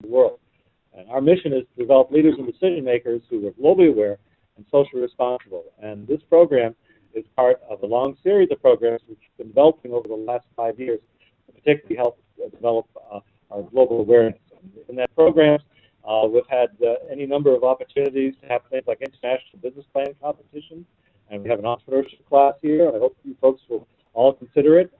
the world. And our mission is to develop leaders and decision makers who are globally aware and socially responsible. And this program is part of a long series of programs which have been developing over the last 5 years to particularly help develop our global awareness. In that program, we've had any number of opportunities to have things like international business planning competitions, and we have an entrepreneurship class here. I hope you folks will all consider it.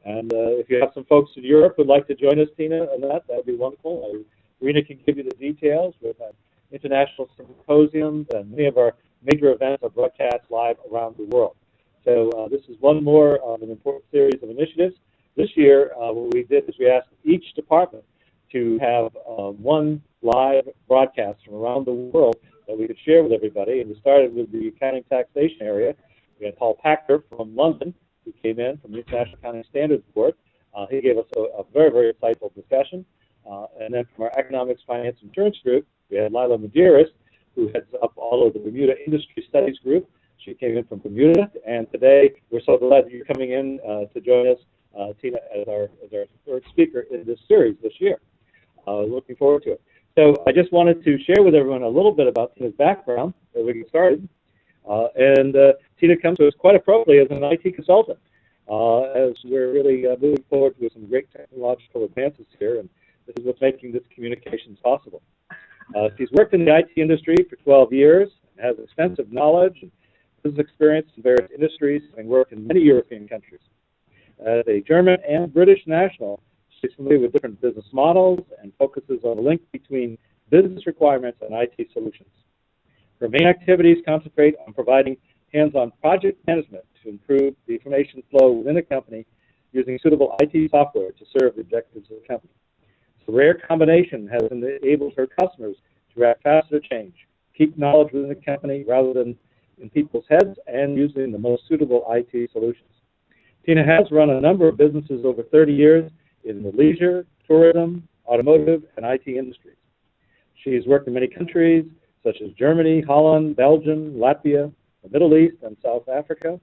And if you have some folks in Europe who'd like to join us, Tina, on that would be wonderful. Rena can give you the details. We've had international symposiums, and many of our major events are broadcast live around the world. So this is one more of an important series of initiatives. This year, what we did is we asked each department to have one live broadcast from around the world that we could share with everybody. And we started with the accounting taxation area. We had Paul Pachter from London, who came in from the International Accounting Standards Board. He gave us a very, very insightful discussion. And then from our Economics, Finance, Insurance group, we had Lila Medeiros, who heads up all of the Bermuda Industry Studies group. She came in from Bermuda, and today we're so glad that you're coming in to join us, Tina, as our third speaker in this series this year. Looking forward to it. So I just wanted to share with everyone a little bit about Tina's background as we get started. Tina comes to us quite appropriately as an IT consultant, as we're really moving forward with some great technological advances here, and this is what's making this communications possible. She's worked in the IT industry for 12 years, and has extensive knowledge and business experience in various industries, having worked in many European countries. As a German and British national, she's familiar with different business models and focuses on the link between business requirements and IT solutions. Her main activities concentrate on providing hands-on project management to improve the information flow within a company using suitable IT software to serve the objectives of the company. This rare combination has enabled her customers to react faster to change, keep knowledge within the company rather than in people's heads, and using the most suitable IT solutions. Tina has run a number of businesses over 30 years in the leisure, tourism, automotive, and IT industries. She has worked in many countries, such as Germany, Holland, Belgium, Latvia, the Middle East, and South Africa.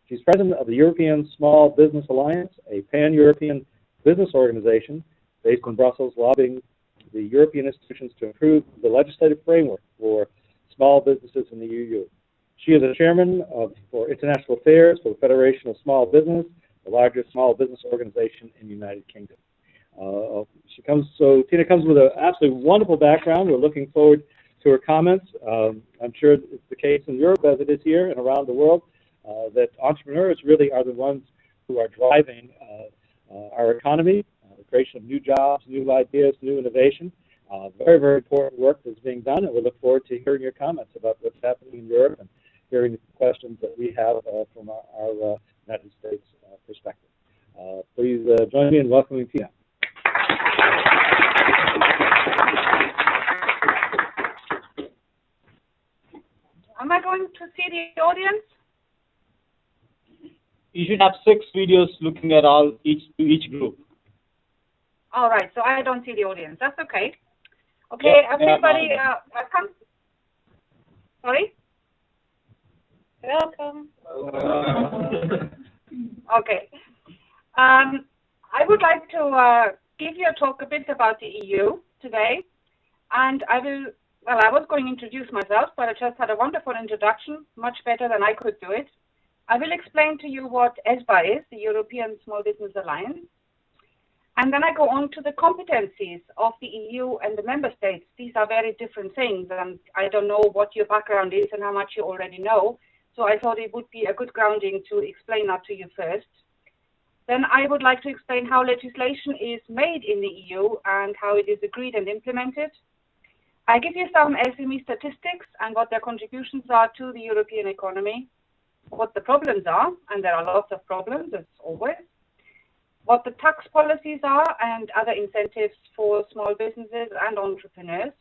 She's president of the European Small Business Alliance, a pan-European business organization based in Brussels, lobbying the European institutions to improve the legislative framework for small businesses in the EU. She is a chairman for international affairs for the Federation of Small Business, the largest small business organization in the United Kingdom. Tina comes with an absolutely wonderful background. We're looking forward to her comments. I'm sure it's the case in Europe as it is here and around the world, that entrepreneurs really are the ones who are driving our economy, the creation of new jobs, new ideas, new innovation. Very, very important work that's being done, and we look forward to hearing your comments about what's happening in Europe and hearing the questions that we have from our United States perspective. Please join me in welcoming Tina. Am I going to see the audience? You should have 6 videos looking at each group. All right, so I don't see the audience. That's okay. Okay, yeah, everybody, come. Sorry? Welcome. Okay. I would like to give you a talk a bit about the EU today, and I was going to introduce myself, but I just had a wonderful introduction, much better than I could do it. I will explain to you what ESBA is, the European Small Business Alliance, and then I go on to the competencies of the EU and the member states. These are very different things, and I don't know what your background is and how much you already know, so I thought it would be a good grounding to explain that to you first. Then I would like to explain how legislation is made in the EU and how it is agreed and implemented. I give you some SME statistics and what their contributions are to the European economy, what the problems are, and there are lots of problems, as always, what the tax policies are and other incentives for small businesses and entrepreneurs,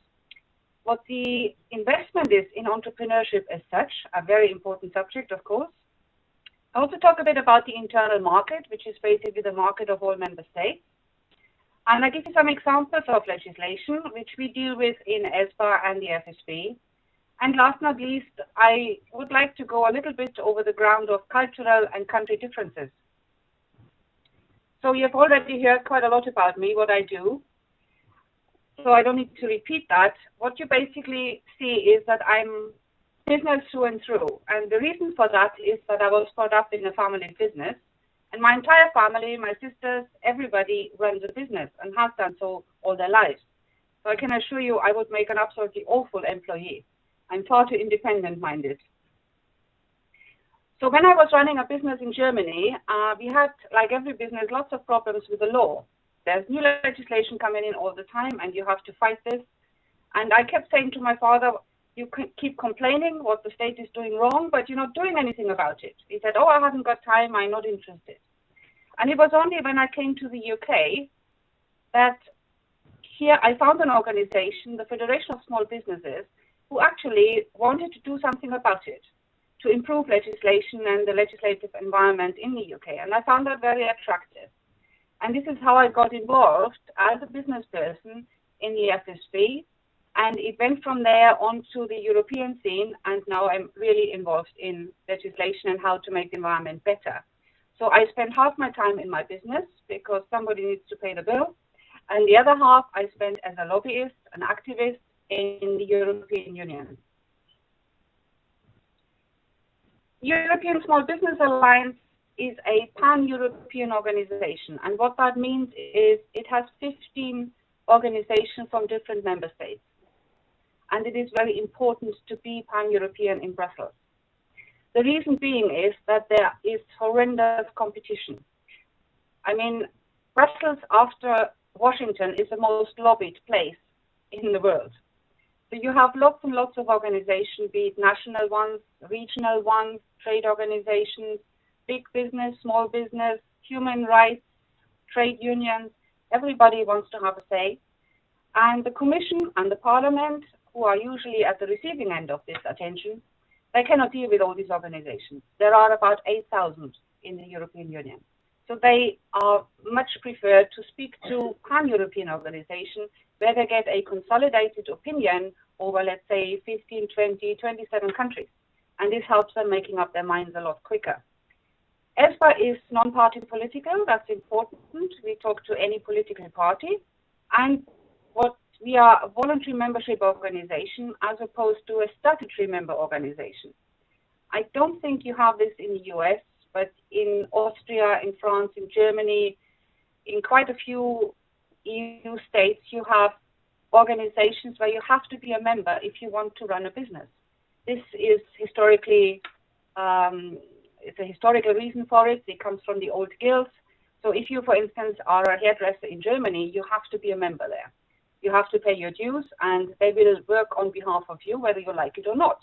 what the investment is in entrepreneurship as such, a very important subject, of course. I also talk a bit about the internal market, which is basically the market of all member states. And I give you some examples of legislation, which we deal with in ESBA and the FSB. And last but not least, I would like to go a little bit over the ground of cultural and country differences. So you've already heard quite a lot about me, what I do. so I don't need to repeat that. What you basically see is that I'm business through and through. And the reason for that is that I was brought up in a family business. And my entire family, my sisters, everybody runs a business and has done so all their lives. So I can assure you I would make an absolutely awful employee. I'm far too independent-minded. So when I was running a business in Germany, we had, like every business, lots of problems with the law. There's new legislation coming in all the time, and you have to fight this. And I kept saying to my father, you keep complaining what the state is doing wrong, but you're not doing anything about it. He said, oh, I haven't got time, I'm not interested. And it was only when I came to the UK that here I found an organization, the Federation of Small Businesses, who actually wanted to do something about it, to improve legislation and the legislative environment in the UK. And I found that very attractive. And this is how I got involved as a business person in the FSB. And it went from there on to the European scene, and now I'm really involved in legislation and how to make the environment better. So I spend half my time in my business because somebody needs to pay the bill, and the other half I spend as a lobbyist, an activist in the European Union. European Small Business Alliance is a pan-European organization, and what that means is it has 15 organizations from different member states. And it is very important to be pan-European in Brussels. The reason being is that there is horrendous competition. I mean, Brussels after Washington is the most lobbied place in the world. So you have lots and lots of organizations, be it national ones, regional ones, trade organizations, big business, small business, human rights, trade unions. Everybody wants to have a say. And the Commission and the Parliament, who are usually at the receiving end of this attention, they cannot deal with all these organizations. There are about 8,000 in the European Union. So they are much preferred to speak to pan-European organizations where they get a consolidated opinion over, let's say, 15, 20, 27 countries. And this helps them making up their minds a lot quicker. ESPA is non-party political. That's important. We talk to any political party. And what we are a voluntary membership organization as opposed to a statutory member organization. I don't think you have this in the US, but in Austria, in France, in Germany, in quite a few EU states, you have organizations where you have to be a member if you want to run a business. This is historically, it's a historical reason for it. It comes from the old guilds. So if you, for instance, are a hairdresser in Germany, you have to be a member there. You have to pay your dues, and they will work on behalf of you, whether you like it or not.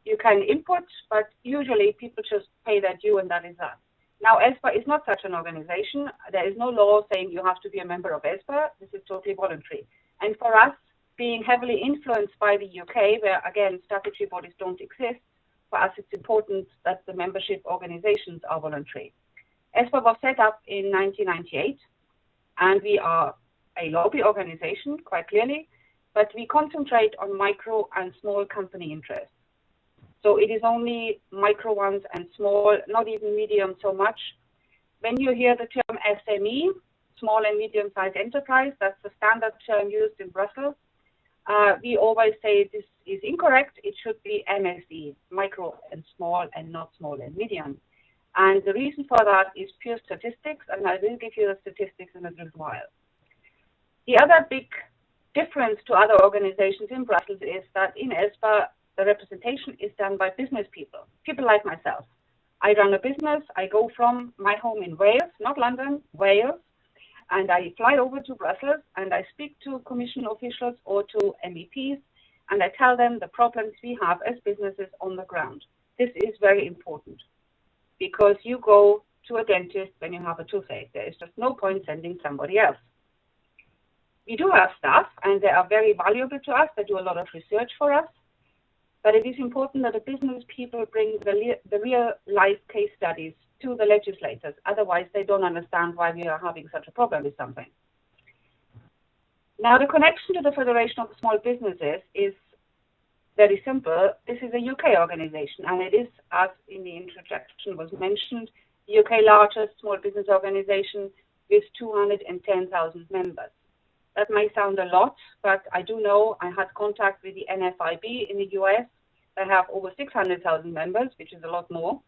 You can input, but usually people just pay their due, and that is that. Now, ESPA is not such an organization. There is no law saying you have to be a member of ESPA. This is totally voluntary. And for us, being heavily influenced by the UK, where, again, statutory bodies don't exist, for us it's important that the membership organizations are voluntary. ESPA was set up in 1998, and we are a lobby organization, quite clearly, but we concentrate on micro and small company interests. So it is only micro ones and small, not even medium so much. When you hear the term SME, small and medium-sized enterprise, that's the standard term used in Brussels. We always say this is incorrect. It should be MSE, micro and small, and not small and medium. And the reason for that is pure statistics, and I will give you the statistics in a little while. The other big difference to other organizations in Brussels is that in ESPA, the representation is done by business people, people like myself. I run a business. I go from my home in Wales, not London, Wales, and I fly over to Brussels, and I speak to Commission officials or to MEPs, and I tell them the problems we have as businesses on the ground. This is very important because you go to a dentist when you have a toothache. There is just no point sending somebody else. We do have staff, and they are very valuable to us. They do a lot of research for us. But it is important that the business people bring the real-life case studies to the legislators. Otherwise, they don't understand why we are having such a problem with something. Now, the connection to the Federation of Small Businesses is very simple. This is a UK organization, and it is, as in the introduction was mentioned, the UK largest small business organization with 210,000 members. That may sound a lot, but I do know I had contact with the NFIB in the US. They have over 600,000 members, which is a lot more.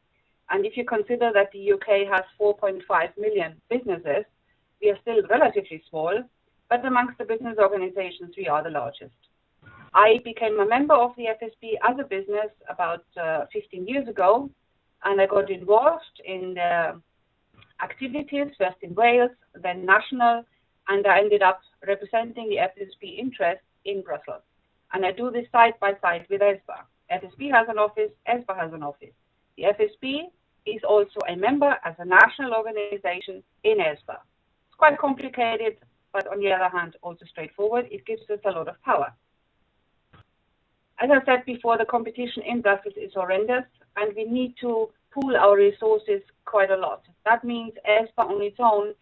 And if you consider that the UK has 4.5 million businesses, we are still relatively small, but amongst the business organizations, we are the largest. I became a member of the FSB as a business about 15 years ago, and I got involved in the activities, first in Wales, then national, and I ended up representing the FSB interests in Brussels. And I do this side by side with ESBA. FSB has an office, ESBA has an office. The FSB is also a member as a national organization in ESBA. It's quite complicated, but on the other hand, also straightforward. It gives us a lot of power. As I said before, the competition in Brussels is horrendous, and we need to pool our resources quite a lot. That means ESBA on its own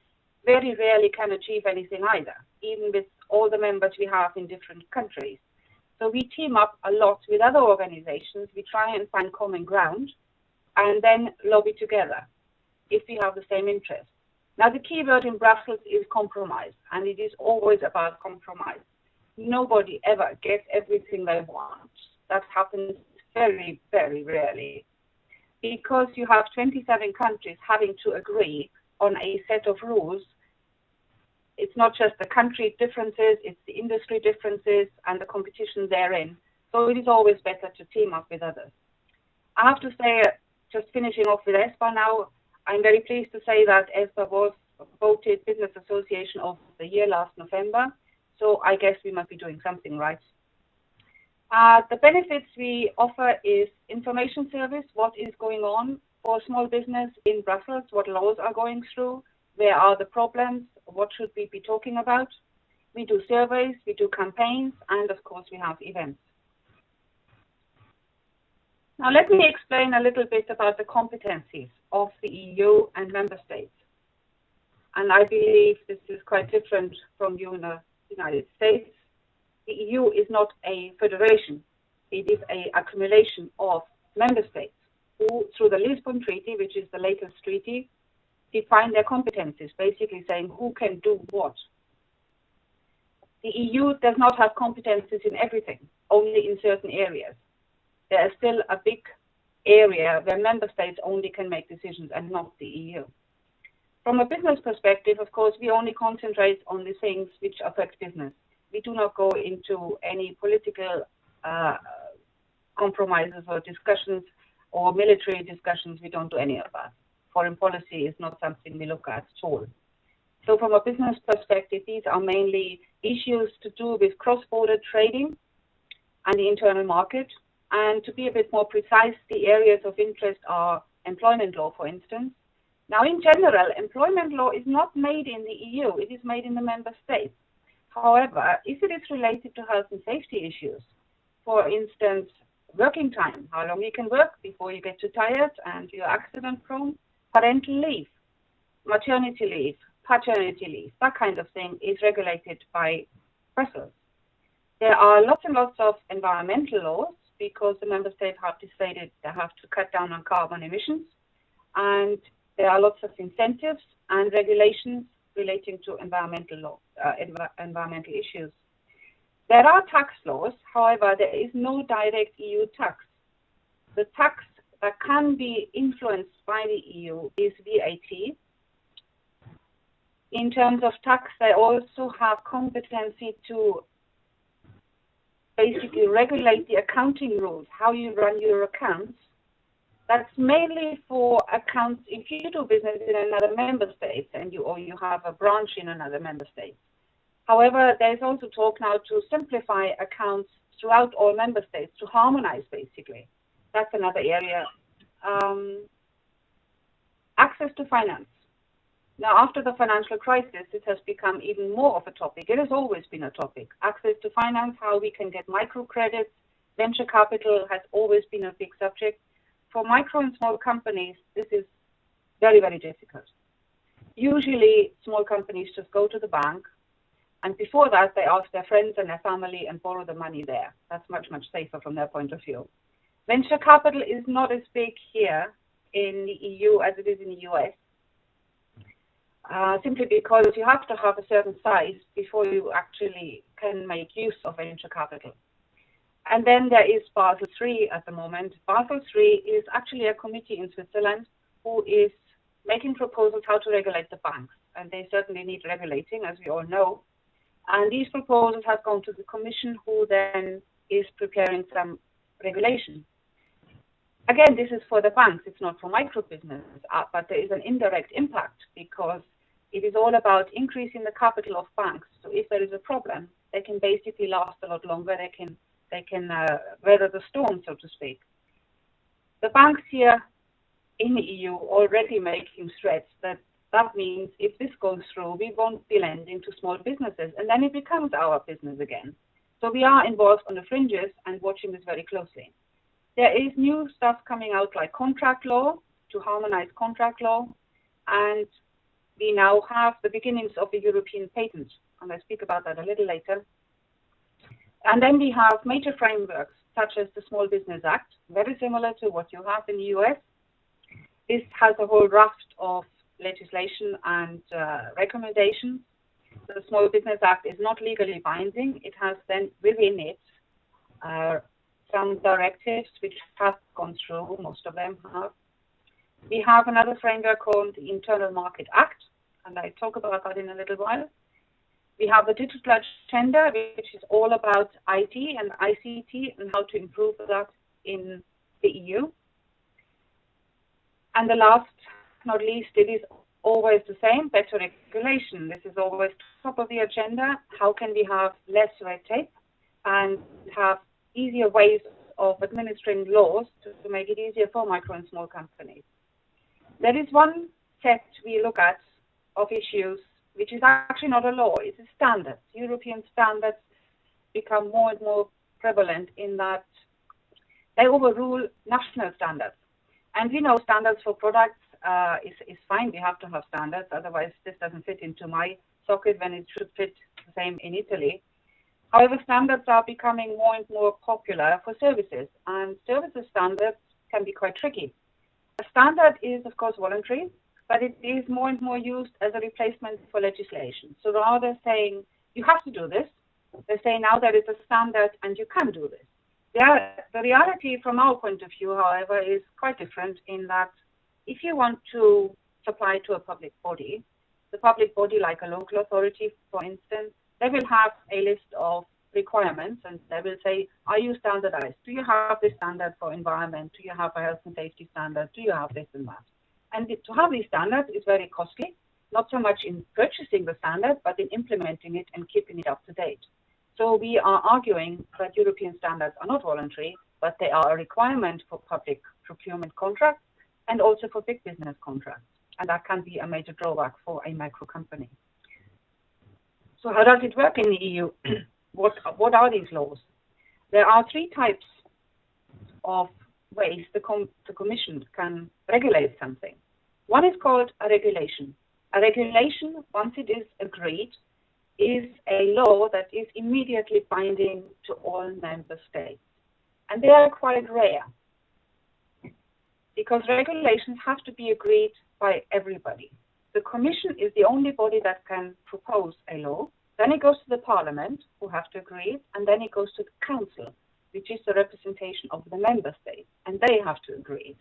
very rarely can achieve anything either, even with all the members we have in different countries. So we team up a lot with other organizations. We try and find common ground and then lobby together if we have the same interest. Now, the key word in Brussels is compromise, and it is always about compromise. Nobody ever gets everything they want. That happens very, very rarely. Because you have 27 countries having to agree on a set of rules, it's not just the country differences, it's the industry differences and the competition therein. So it is always better to team up with others. I have to say, just finishing off with ESBA now, I'm very pleased to say that ESBA was voted Business Association of the Year last November. So I guess we must be doing something right. The benefits we offer is information service, what is going on for small business in Brussels, what laws are going through, where are the problems, what should we be talking about. We do surveys, we do campaigns, and of course we have events. Now let me explain a little bit about the competencies of the EU and member states. And I believe this is quite different from you in the United States. The EU is not a federation. It is an accumulation of member states who, through the Lisbon Treaty, which is the latest treaty, define their competencies, basically saying who can do what. The EU does not have competences in everything, only in certain areas. There is still a big area where member states only can make decisions and not the EU. From a business perspective, of course, we only concentrate on the things which affect business. We do not go into any political compromises or discussions or military discussions. We don't do any of that. Foreign policy is not something we look at all. So from a business perspective, these are mainly issues to do with cross-border trading and the internal market. And to be a bit more precise, the areas of interest are employment law, for instance. Now, in general, employment law is not made in the EU. It is made in the member states. However, if it is related to health and safety issues, for instance, working time, how long you can work before you get too tired and you're accident prone, parental leave, maternity leave, paternity leave, that kind of thing is regulated by Brussels. There are lots and lots of environmental laws because the member states have decided they have to cut down on carbon emissions, and there are lots of incentives and regulations relating to environmental law, environmental issues. There are tax laws, however, there is no direct EU tax. The tax that can be influenced by the EU is VAT. In terms of tax, they also have competency to basically regulate the accounting rules, how you run your accounts. That's mainly for accounts if you do business in another member state and you have a branch in another member state. However, there's also talk now to simplify accounts throughout all member states, to harmonize basically. That's another area. Access to finance. Now, after the financial crisis, it has become even more of a topic. It has always been a topic. Access to finance, how we can get microcredits, venture capital has always been a big subject. For micro and small companies, this is very, very difficult. Usually, small companies just go to the bank, and before that, they ask their friends and their family and borrow the money there. That's much, much safer from their point of view. Venture capital is not as big here in the EU as it is in the US. simply because you have to have a certain size before you actually can make use of venture capital. And then there is Basel III at the moment. Basel III is actually a committee in Switzerland who is making proposals how to regulate the banks. And they certainly need regulating, as we all know. And these proposals have gone to the Commission, who then is preparing some regulation. Again, this is for the banks, it's not for micro business, but there is an indirect impact because it is all about increasing the capital of banks. So if there is a problem, they can basically last a lot longer. They can weather the storm, so to speak. The banks here in the EU already making threats that means if this goes through, we won't be lending to small businesses, and then it becomes our business again. So we are involved on the fringes and watching this very closely. There is new stuff coming out like contract law, to harmonize contract law, and we now have the beginnings of the European patent, and I'll speak about that a little later. And then we have major frameworks, such as the Small Business Act, very similar to what you have in the US. This has a whole raft of legislation and recommendations. The Small Business Act is not legally binding. It has then within it some directives which have gone through, most of them have. We have another framework called the Internal Market Act, and I'll talk about that in a little while. We have the Digital Agenda, which is all about IT and ICT and how to improve that in the EU. And the last, not least, it is always the same, better regulation. This is always top of the agenda. How can we have less red tape and have easier ways of administering laws to make it easier for micro and small companies? There is one set we look at of issues which is actually not a law, it's a standard. European standards become more and more prevalent in that they overrule national standards. And we know standards for products is fine, we have to have standards, otherwise this doesn't fit into my socket when it should fit the same in Italy. However, standards are becoming more and more popular for services, and services standards can be quite tricky. A standard is, of course, voluntary, but it is more and more used as a replacement for legislation. So rather than saying, you have to do this, they say now there is a standard and you can do this. The reality from our point of view, however, is quite different in that if you want to supply to a public body, the public body like a local authority, for instance, they will have a list of requirements and they will say, are you standardized? Do you have this standard for environment? Do you have a health and safety standard? Do you have this and that? And to have these standards is very costly, not so much in purchasing the standard, but in implementing it and keeping it up to date. So we are arguing that European standards are not voluntary, but they are a requirement for public procurement contracts and also for big business contracts. And that can be a major drawback for a micro company. So how does it work in the EU? What are these laws? There are three types of ways the Commission can regulate something. One is called a regulation. A regulation, once it is agreed, is a law that is immediately binding to all member states. And they are quite rare because regulations have to be agreed by everybody. The Commission is the only body that can propose a law. Then it goes to the Parliament, who have to agree it, and then it goes to the Council, which is the representation of the member states, and they have to agree it.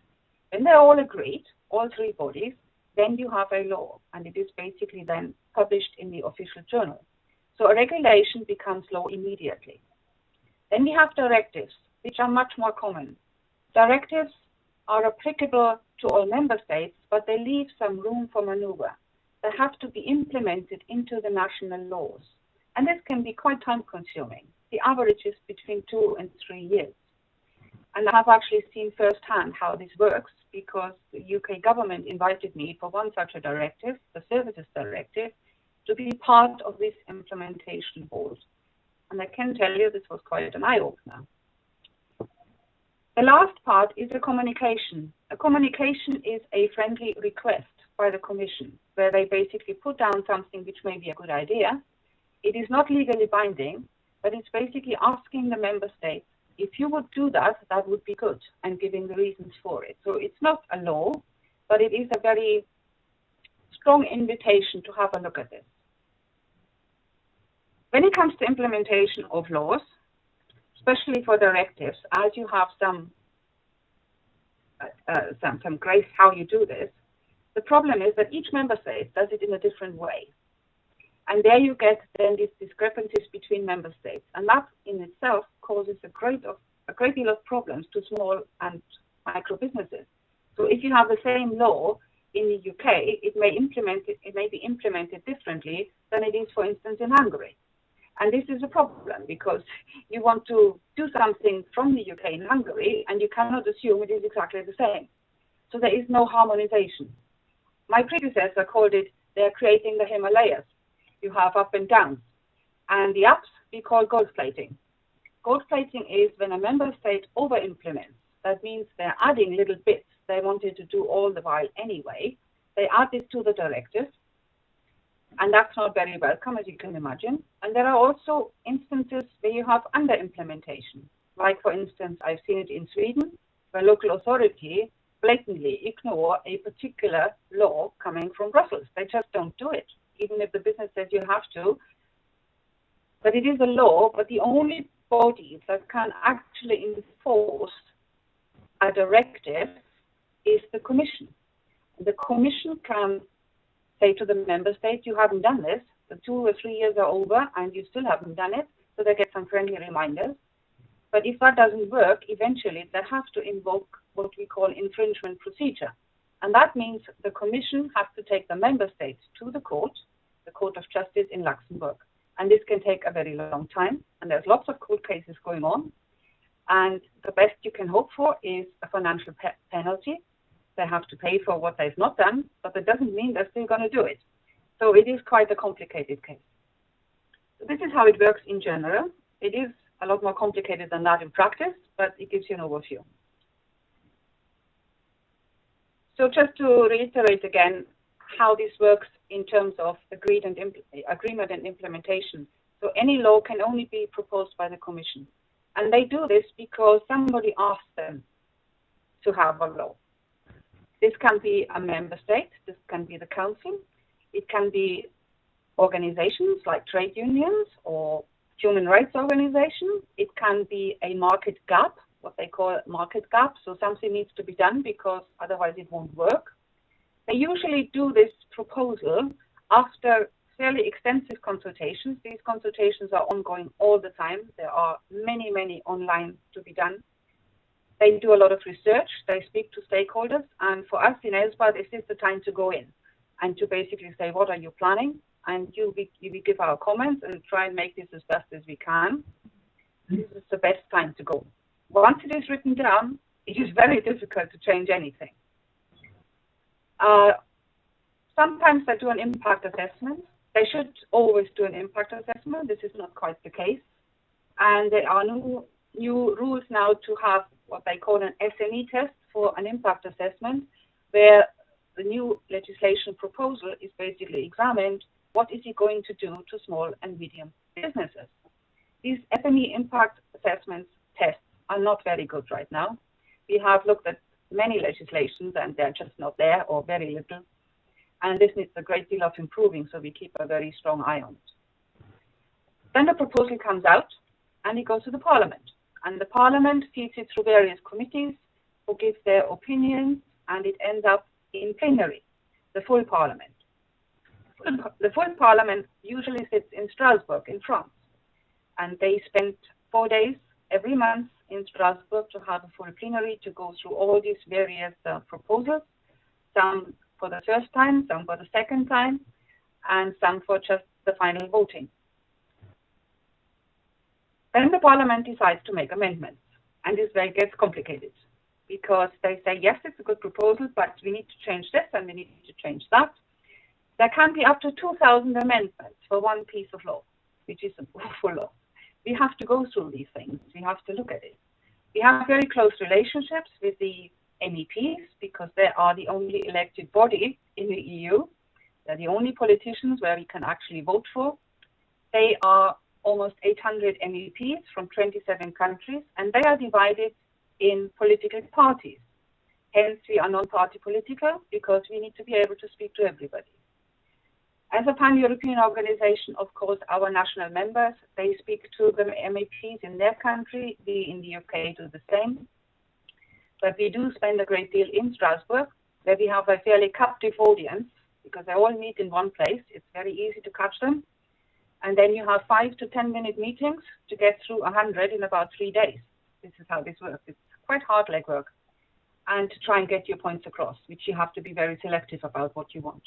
When they're all agreed, all three bodies, then you have a law, and it is basically then published in the official journal. So a regulation becomes law immediately. Then we have directives, which are much more common. Directives are applicable to all member states, but they leave some room for maneuver. They have to be implemented into the national laws. And this can be quite time-consuming. The average is between 2 and 3 years. And I have actually seen firsthand how this works because the UK government invited me for one such a directive, the Services Directive, to be part of this implementation board. And I can tell you this was quite an eye-opener. The last part is a communication. A communication is a friendly request by the Commission, where they basically put down something which may be a good idea. It is not legally binding, but it's basically asking the member states, if you would do that, that would be good, and giving the reasons for it. So it's not a law, but it is a very strong invitation to have a look at this. When it comes to implementation of laws, especially for directives, as you have some grace how you do this, the problem is that each member state does it in a different way. And there you get then these discrepancies between member states. And that in itself causes a great deal of problems to small and micro businesses. So if you have the same law in the UK, it may be implemented differently than it is, for instance, in Hungary. And this is a problem because you want to do something from the UK in Hungary and you cannot assume it is exactly the same. So there is no harmonization. My predecessor called it, they're creating the Himalayas. You have up and downs. And the ups we call gold plating. Gold plating is when a member state over-implements. That means they're adding little bits they wanted to do all the while anyway. They add this to the directive. And that's not very welcome, as you can imagine. And there are also instances where you have under-implementation. Like, for instance, I've seen it in Sweden, where local authority blatantly ignore a particular law coming from Brussels. They just don't do it, even if the business says you have to. But it is a law, but the only body that can actually enforce a directive is the Commission. The Commission can say to the member state, you haven't done this, the 2 or 3 years are over and you still haven't done it, so they get some friendly reminders. But if that doesn't work, eventually they have to invoke what we call infringement procedure. And that means the Commission has to take the member states to the Court of Justice in Luxembourg. And this can take a very long time, and there's lots of court cases going on. And the best you can hope for is a financial penalty. They have to pay for what they've not done, but that doesn't mean they're still going to do it. So it is quite a complicated case. So this is how it works in general. It is a lot more complicated than that in practice, but it gives you an overview. So just to reiterate again how this works in terms of agreement and implementation. So any law can only be proposed by the Commission. And they do this because somebody asked them to have a law. This can be a member state, this can be the council, it can be organizations like trade unions or human rights organizations, it can be a market gap, what they call market gap, so something needs to be done because otherwise it won't work. They usually do this proposal after fairly extensive consultations. These consultations are ongoing all the time. There are many, many online to be done. They do a lot of research, they speak to stakeholders, and for us in ELSPA, this is the time to go in and to basically say, what are you planning? And we give our comments and try and make this as best as we can. This is the best time to go. Once it is written down, it is very difficult to change anything. Sometimes they do an impact assessment. They should always do an impact assessment. This is not quite the case. And there are new rules now to have what they call an SME test for an impact assessment, where the new legislation proposal is basically examined, what is it going to do to small and medium businesses? These SME impact assessments tests are not very good right now. We have looked at many legislations and they're just not there or very little. And this needs a great deal of improving, so we keep a very strong eye on it. Then the proposal comes out and it goes to the Parliament. And the Parliament feeds it through various committees who give their opinions, and it ends up in plenary, the full Parliament. The full Parliament usually sits in Strasbourg in France, and they spend 4 days every month in Strasbourg to have a full plenary to go through all these various proposals, some for the first time, some for the second time, and some for just the final voting. Then the Parliament decides to make amendments, and this way gets complicated because they say, yes, it's a good proposal, but we need to change this and we need to change that. There can be up to 2,000 amendments for one piece of law, which is an awful lot. We have to go through these things. We have to look at it. We have very close relationships with the MEPs because they are the only elected body in the EU. They're the only politicians where we can actually vote for. They are almost 800 MEPs from 27 countries, and they are divided in political parties. Hence, we are non-party political because we need to be able to speak to everybody. As a pan-European organization, of course, our national members, they speak to the MEPs in their country. We in the UK do the same. But we do spend a great deal in Strasbourg, where we have a fairly captive audience, because they all meet in one place. It's very easy to catch them. And then you have 5 to 10 minute meetings to get through 100 in about 3 days. This is how this works. It's quite hard legwork. And to try and get your points across, which you have to be very selective about what you want.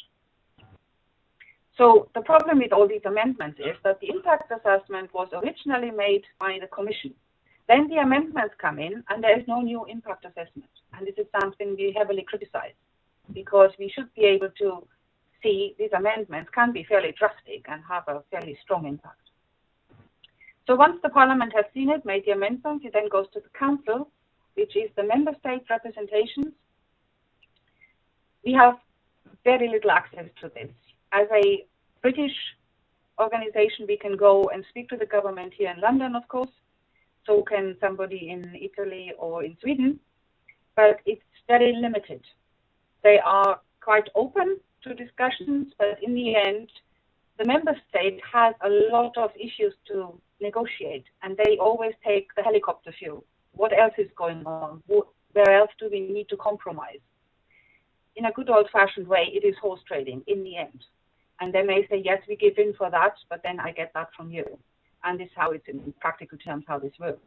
So the problem with all these amendments is that the impact assessment was originally made by the Commission. Then the amendments come in and there is no new impact assessment. And this is something we heavily criticize, because we should be able to see these amendments can be fairly drastic and have a fairly strong impact. So once the Parliament has seen it, made the amendments, it then goes to the Council, which is the member state representations. We have very little access to this. As a British organization, we can go and speak to the government here in London, of course. So can somebody in Italy or in Sweden, but it's very limited. They are quite open to discussions, but in the end, the member state has a lot of issues to negotiate, and they always take the helicopter view. What else is going on? Where else do we need to compromise? In a good old-fashioned way, it is horse trading in the end. And they may say, yes, we give in for that, but then I get that from you. And this is how it's in practical terms how this works.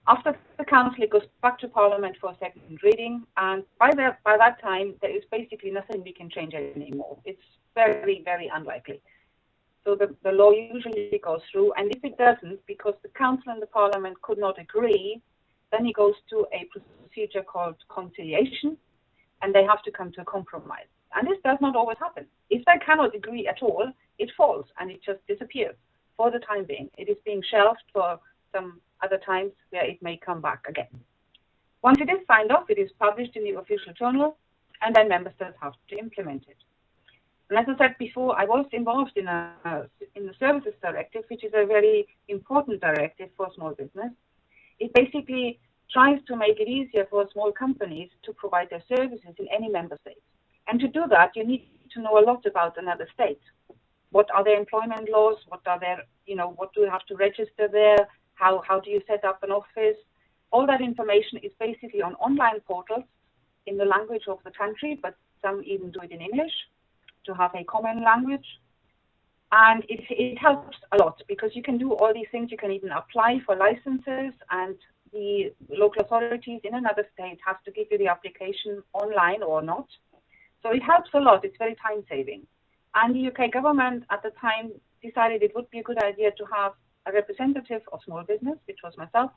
After the Council, it goes back to Parliament for a second reading, and by that time, there is basically nothing we can change anymore. It's very, very unlikely. So the law usually goes through, and if it doesn't, because the Council and the Parliament could not agree, then it goes to a procedure called conciliation, and they have to come to a compromise. And this does not always happen. If they cannot agree at all, it falls and it just disappears for the time being. It is being shelved for some other times where it may come back again. Once it is signed off, it is published in the official journal, and then member states have to implement it. And as I said before, I was involved in the Services Directive, which is a very important directive for small business. It basically tries to make it easier for small companies to provide their services in any member state. And to do that, you need to know a lot about another state. What are their employment laws? What are their, what do you have to register there? How do you set up an office? All that information is basically on online portals in the language of the country, but some even do it in English to have a common language. And it helps a lot because you can do all these things. You can even apply for licenses, and the local authorities in another state have to give you the application online or not. So it helps a lot. It's very time-saving. And the UK government at the time decided it would be a good idea to have a representative of small business, which was myself,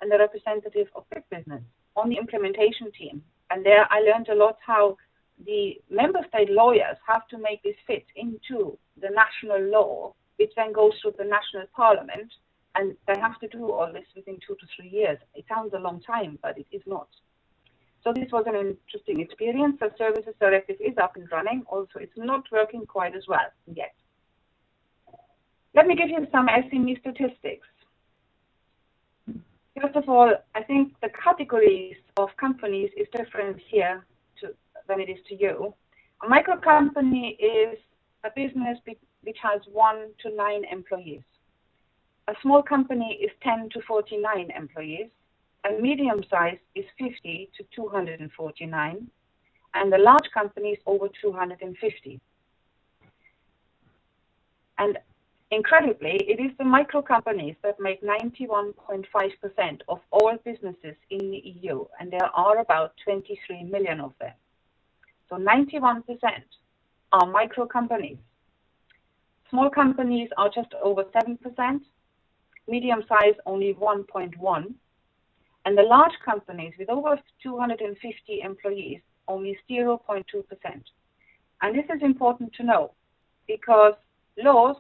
and a representative of big business on the implementation team. And there I learned a lot how the member state lawyers have to make this fit into the national law, which then goes through the national parliament, and they have to do all this within 2 to 3 years. It sounds a long time, but it is not. So this was an interesting experience. The Services Directive is up and running. Also, it's not working quite as well yet. Let me give you some SME statistics. First of all, I think the categories of companies is different here than it is to you. A micro company is a business which has 1 to 9 employees. A small company is 10 to 49 employees. A medium size is 50 to 249, and the large company is over 250. And incredibly, it is the micro companies that make 91.5% of all businesses in the EU, and there are about 23 million of them. So 91% are micro companies. Small companies are just over 7%, medium size only 1.1%. And the large companies with over 250 employees, only 0.2%. And this is important to know because laws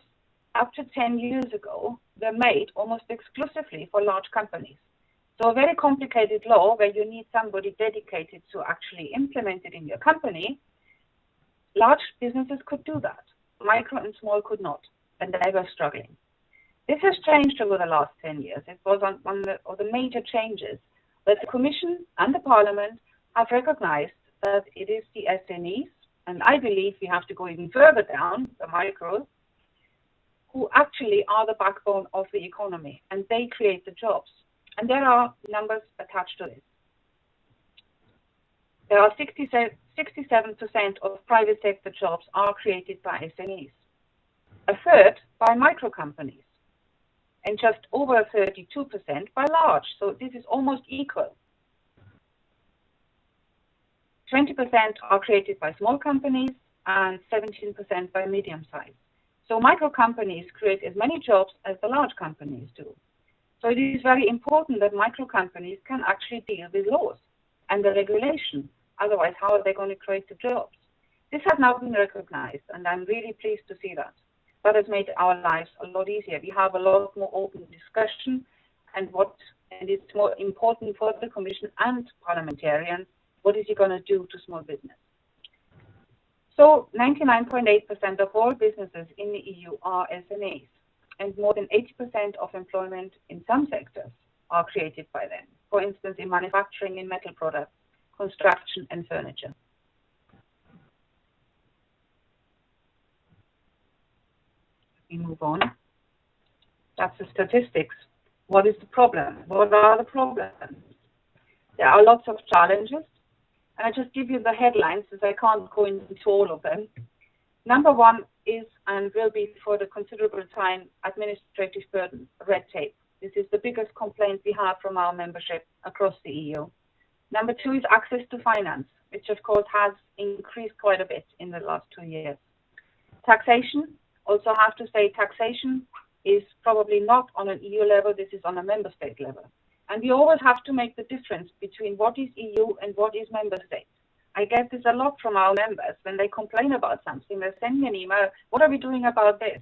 up to 10 years ago were made almost exclusively for large companies. So a very complicated law where you need somebody dedicated to actually implement it in your company, large businesses could do that. Micro and small could not, and they were struggling. This has changed over the last 10 years. It was one of the major changes that the Commission and the Parliament have recognized that it is the SMEs and I believe we have to go even further down, the micros, who actually are the backbone of the economy, and they create the jobs. And there are numbers attached to this. There are 67% of private sector jobs are created by SMEs, a third by micro companies, and just over 32% by large. So this is almost equal. 20% are created by small companies and 17% by medium size. So micro companies create as many jobs as the large companies do. So it is very important that micro companies can actually deal with laws and the regulation. Otherwise, how are they going to create the jobs? This has now been recognized, and I'm really pleased to see that. That has made our lives a lot easier. We have a lot more open discussion, and it's more important for the Commission and parliamentarians, what is he going to do to small business? So 99.8% of all businesses in the EU are SMEs, and more than 80% of employment in some sectors are created by them. For instance, in manufacturing, in metal products, construction and furniture. We move on. That's the statistics. What is the problem? What are the problems? There are lots of challenges. And I just give you the headlines, as I can't go into all of them. Number one is, and will be for the considerable time, administrative burden, red tape. This is the biggest complaint we have from our membership across the EU. Number two is access to finance, which of course has increased quite a bit in the last 2 years. Taxation, also have to say taxation is probably not on an EU level, this is on a member state level. And we always have to make the difference between what is EU and what is member state. I get this a lot from our members when they complain about something. They send me an email, what are we doing about this?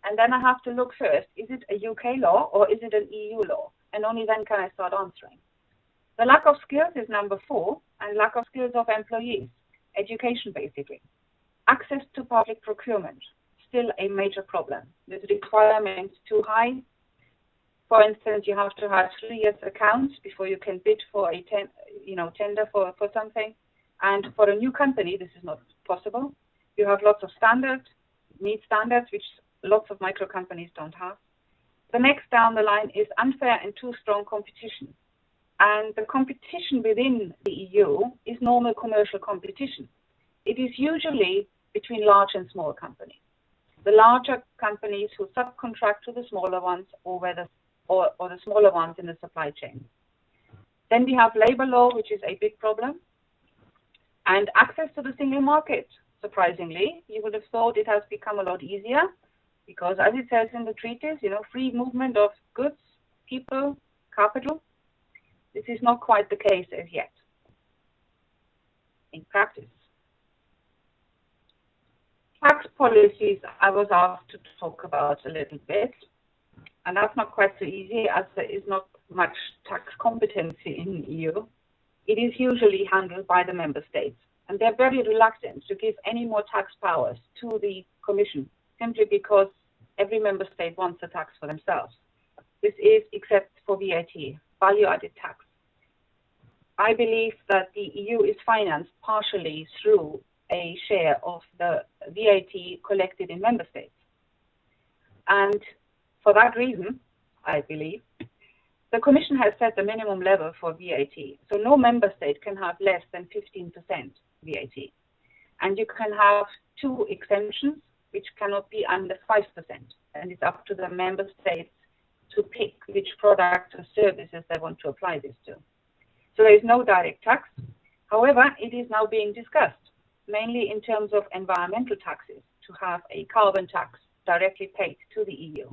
And then I have to look first, is it a UK law or is it an EU law? And only then can I start answering. The lack of skills is number 4, and lack of skills of employees, education basically. Access to public procurement, still a major problem. The requirements too high. For instance, you have to have 3 years accounts before you can bid for a tender for something. And for a new company, this is not possible. You have lots of standards, meet standards, which lots of micro companies don't have. The next down the line is unfair and too strong competition. And the competition within the EU is normal commercial competition. It is usually between large and small companies. The larger companies who subcontract to the smaller ones or the smaller ones in the supply chain. Then we have labor law, which is a big problem. And access to the single market, surprisingly. You would have thought it has become a lot easier because, as it says in the treaties, free movement of goods, people, capital. This is not quite the case as yet in practice. Tax policies I was asked to talk about a little bit, and that's not quite so easy as there is not much tax competency in the EU. It is usually handled by the member states, and they're very reluctant to give any more tax powers to the Commission, simply because every member state wants a tax for themselves. This is except for VAT, value-added tax. I believe that the EU is financed partially through a share of the VAT collected in member states. And for that reason, I believe, the Commission has set a minimum level for VAT. So no member state can have less than 15% VAT. And you can have 2 exemptions, which cannot be under 5%. And it's up to the member states to pick which products or services they want to apply this to. So there is no direct tax. However, it is now being discussed, mainly in terms of environmental taxes, to have a carbon tax directly paid to the EU.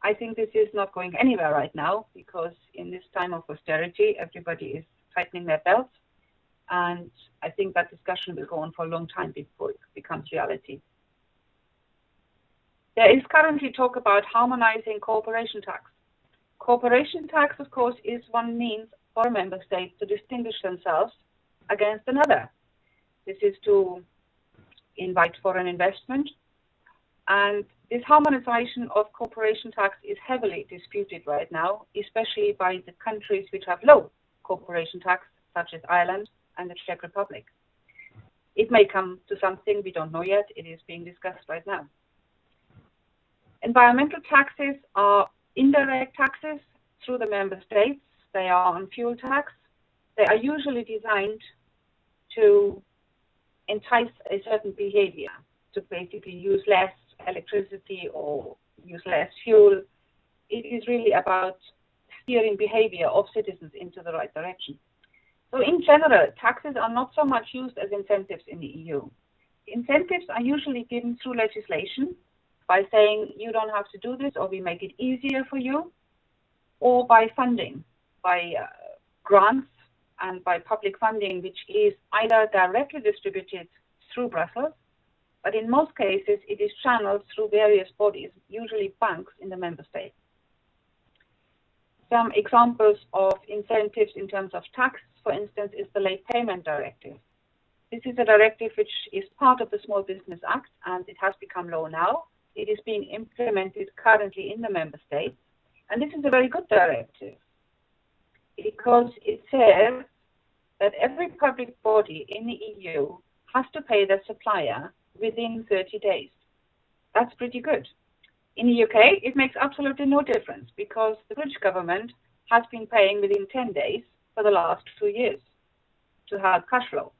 I think this is not going anywhere right now because in this time of austerity, everybody is tightening their belts. And I think that discussion will go on for a long time before it becomes reality. There is currently talk about harmonizing corporation tax. Corporation tax, of course, is one means for a member state to distinguish themselves against another. This is to invite foreign investment. And this harmonization of corporation tax is heavily disputed right now, especially by the countries which have low corporation tax, such as Ireland and the Czech Republic. It may come to something, we don't know yet. It is being discussed right now. Environmental taxes are indirect taxes through the member states. They are on fuel tax. They are usually designed to entice a certain behavior, to basically use less electricity or use less fuel. It is really about steering behavior of citizens into the right direction. So in general, taxes are not so much used as incentives in the EU. Incentives are usually given through legislation by saying you don't have to do this, or we make it easier for you, or by funding, by grants and by public funding, which is either directly distributed through Brussels, but in most cases it is channeled through various bodies, usually banks in the member states. Some examples of incentives in terms of tax, for instance, is the Late Payment Directive. This is a directive which is part of the Small Business Act, and it has become law now. It is being implemented currently in the member states, and this is a very good directive because it says that every public body in the EU has to pay their supplier within 30 days. That's pretty good. In the UK, it makes absolutely no difference because the British government has been paying within 10 days for the last 2 years to have cash flow.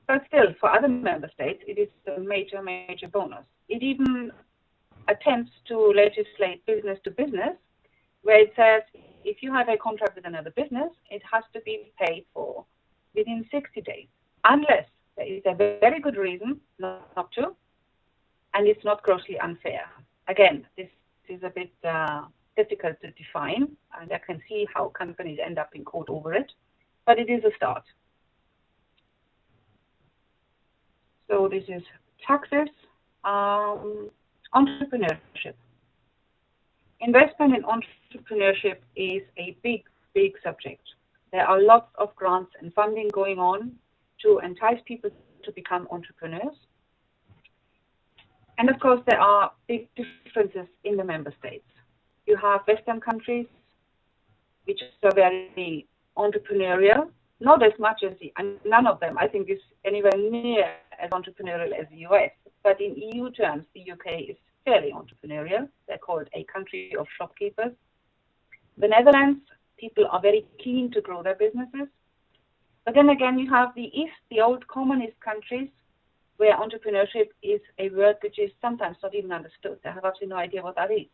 But still, for other member states, it is a major, major bonus. It even attempts to legislate business to business, where it says if you have a contract with another business, it has to be paid for within 60 days, unless there is a very good reason not to, and it's not grossly unfair. Again, this is a bit difficult to define, and I can see how companies end up in court over it, but it is a start. So this is taxes, entrepreneurship. Investment in entrepreneurship is a big, big subject. There are lots of grants and funding going on to entice people to become entrepreneurs. And of course, there are big differences in the member states. You have Western countries, which are very entrepreneurial, not as much as none of them, I think, is anywhere near as entrepreneurial as the US. But in EU terms, the UK is fairly entrepreneurial. They're called a country of shopkeepers. The Netherlands, people are very keen to grow their businesses. But then again, you have the East, the old communist countries, where entrepreneurship is a word which is sometimes not even understood. I have absolutely no idea what that is.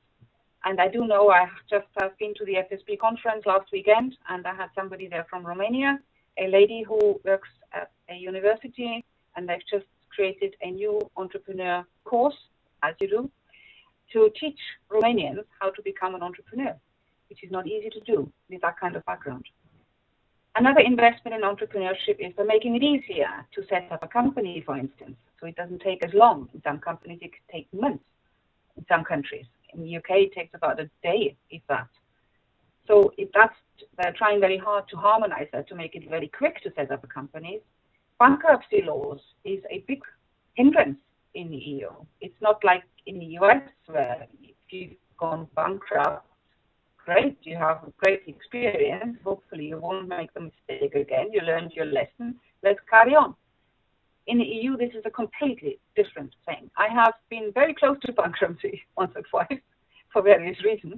And I do know I just have been to the FSB conference last weekend, and I had somebody there from Romania, a lady who works at a university, and they've just created a new entrepreneur course, as you do, to teach Romanians how to become an entrepreneur, which is not easy to do with that kind of background. Another investment in entrepreneurship is by making it easier to set up a company, for instance, so it doesn't take as long. In some companies, it can take months. In some countries, in the UK, it takes about a day, if that. So if they're trying very hard to harmonize that, to make it very quick to set up a company. Bankruptcy laws is a big hindrance in the EU. It's not like in the US, where if you've gone bankrupt, great, you have a great experience. Hopefully you won't make the mistake again. You learned your lesson. Let's carry on. In the EU, this is a completely different thing. I have been very close to bankruptcy once or twice for various reasons.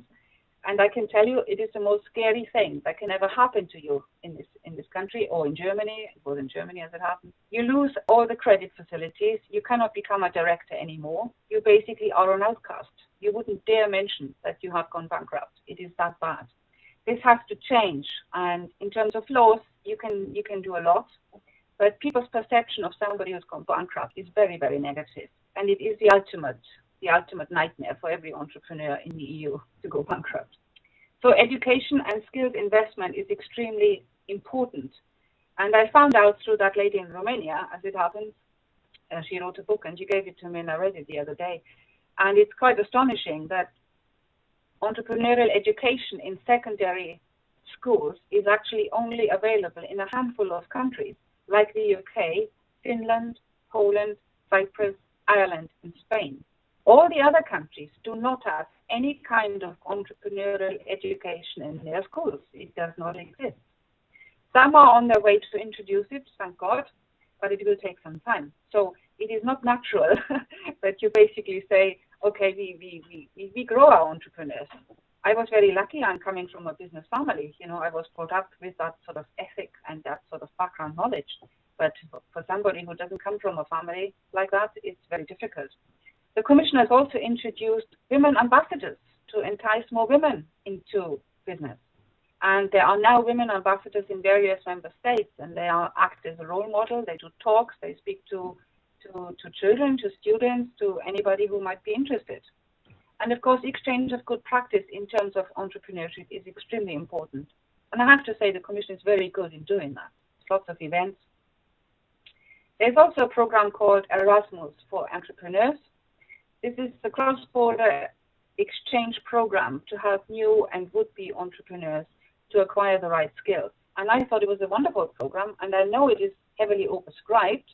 And I can tell you it is the most scary thing that can ever happen to you in this country or in Germany. It was in Germany as it happened. You lose all the credit facilities. You cannot become a director anymore. You basically are an outcast. You wouldn't dare mention that you have gone bankrupt. It is that bad. This has to change. And in terms of laws, you can do a lot. But people's perception of somebody who's gone bankrupt is very, very negative. And it is the ultimate nightmare for every entrepreneur in the EU to go bankrupt. So education and skills investment is extremely important. And I found out through that lady in Romania, as it happens, she wrote a book and she gave it to me and I read it the other day. And it's quite astonishing that entrepreneurial education in secondary schools is actually only available in a handful of countries, like the UK, Finland, Poland, Cyprus, Ireland, and Spain. All the other countries do not have any kind of entrepreneurial education in their schools. It does not exist. Some are on their way to introduce it, thank God, but it will take some time. So it is not natural that you basically say, okay, we grow our entrepreneurs. I was very lucky. I'm coming from a business family. You know, I was brought up with that sort of ethic and that sort of background knowledge. But for somebody who doesn't come from a family like that, it's very difficult. The Commission has also introduced women ambassadors to entice more women into business. And there are now women ambassadors in various member states, and they act as a role model. They do talks, they speak to children, to students, to anybody who might be interested. And of course, exchange of good practice in terms of entrepreneurship is extremely important. And I have to say the Commission is very good in doing that. Lots of events. There's also a program called Erasmus for Entrepreneurs. This is a cross-border exchange program to help new and would-be entrepreneurs to acquire the right skills. And I thought it was a wonderful program, and I know it is heavily oversubscribed,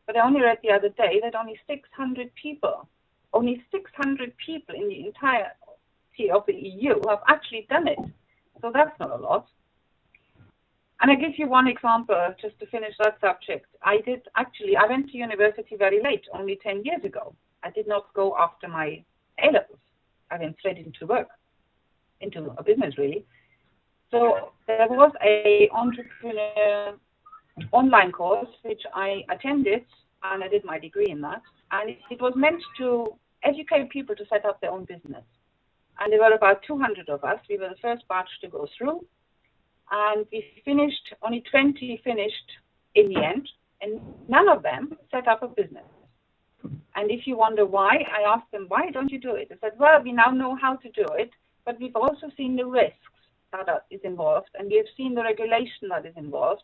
but I only read the other day that only 600 people in the entirety of the EU have actually done it. So that's not a lot. And I give you one example just to finish that subject. I went to university very late, only 10 years ago. I did not go after my A-levels. I went straight into work, into a business really. So there was a entrepreneur online course which I attended, and I did my degree in that. And it was meant to educate people to set up their own business. And there were about 200 of us. We were the first batch to go through. And we finished, only 20 finished in the end, and none of them set up a business. And if you wonder why, I asked them, why don't you do it? They said, well, we now know how to do it, but we've also seen the risks that is involved, and we have seen the regulation that is involved,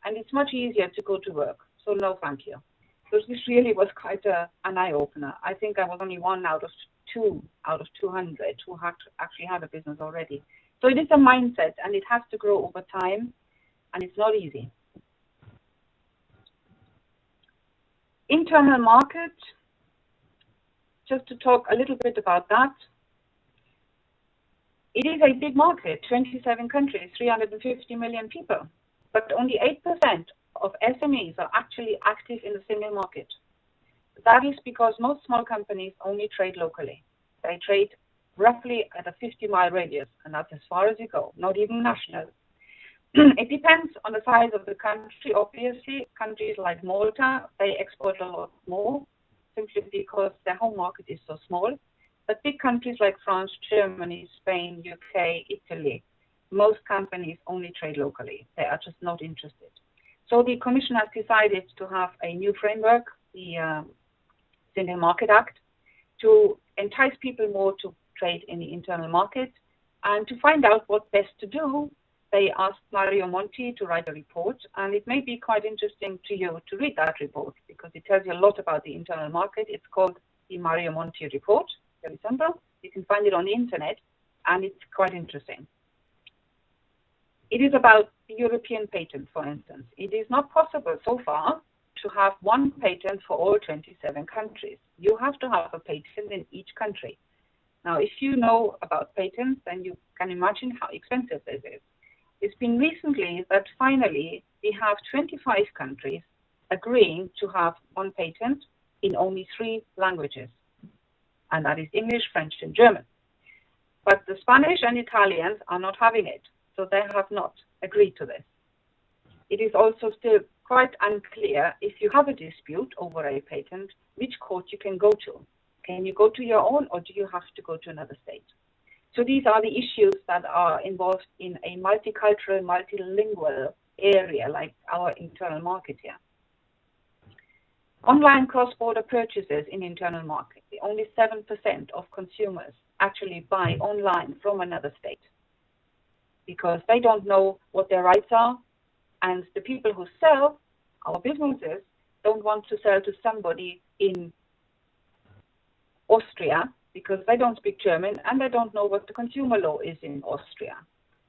and it's much easier to go to work. So no, thank you. So this really was quite an eye-opener. I think I was only one out of 200 who actually had a business already. So it is a mindset, and it has to grow over time, and it's not easy. Internal market, just to talk a little bit about that. It is a big market, 27 countries, 350 million people, but only 8% of SMEs are actually active in the single market. That is because most small companies only trade locally. They trade roughly at a 50-mile radius, and that's as far as you go, not even national. It depends on the size of the country, obviously. Countries like Malta, they export a lot more, simply because their home market is so small. But big countries like France, Germany, Spain, UK, Italy, most companies only trade locally. They are just not interested. So the Commission has decided to have a new framework, the Single Market Act, to entice people more to trade in the internal market. And to find out what best to do, they asked Mario Monti to write a report, and it may be quite interesting to you to read that report because it tells you a lot about the internal market. It's called the Mario Monti report, very simple. You can find it on the internet, and it's quite interesting. It is about the European patent, for instance. It is not possible so far to have one patent for all 27 countries. You have to have a patent in each country. Now, if you know about patents, then you can imagine how expensive this is. It's been recently that finally we have 25 countries agreeing to have one patent in only 3 languages, and that is English, French, and German. But the Spanish and Italians are not having it, so they have not agreed to this. It is also still quite unclear if you have a dispute over a patent, which court you can go to. Can you go to your own, or do you have to go to another state? So these are the issues that are involved in a multicultural, multilingual area like our internal market here. Online cross-border purchases in internal market, only 7% of consumers actually buy online from another state because they don't know what their rights are, and the people who sell, our businesses, don't want to sell to somebody in Austria because they don't speak German and they don't know what the consumer law is in Austria.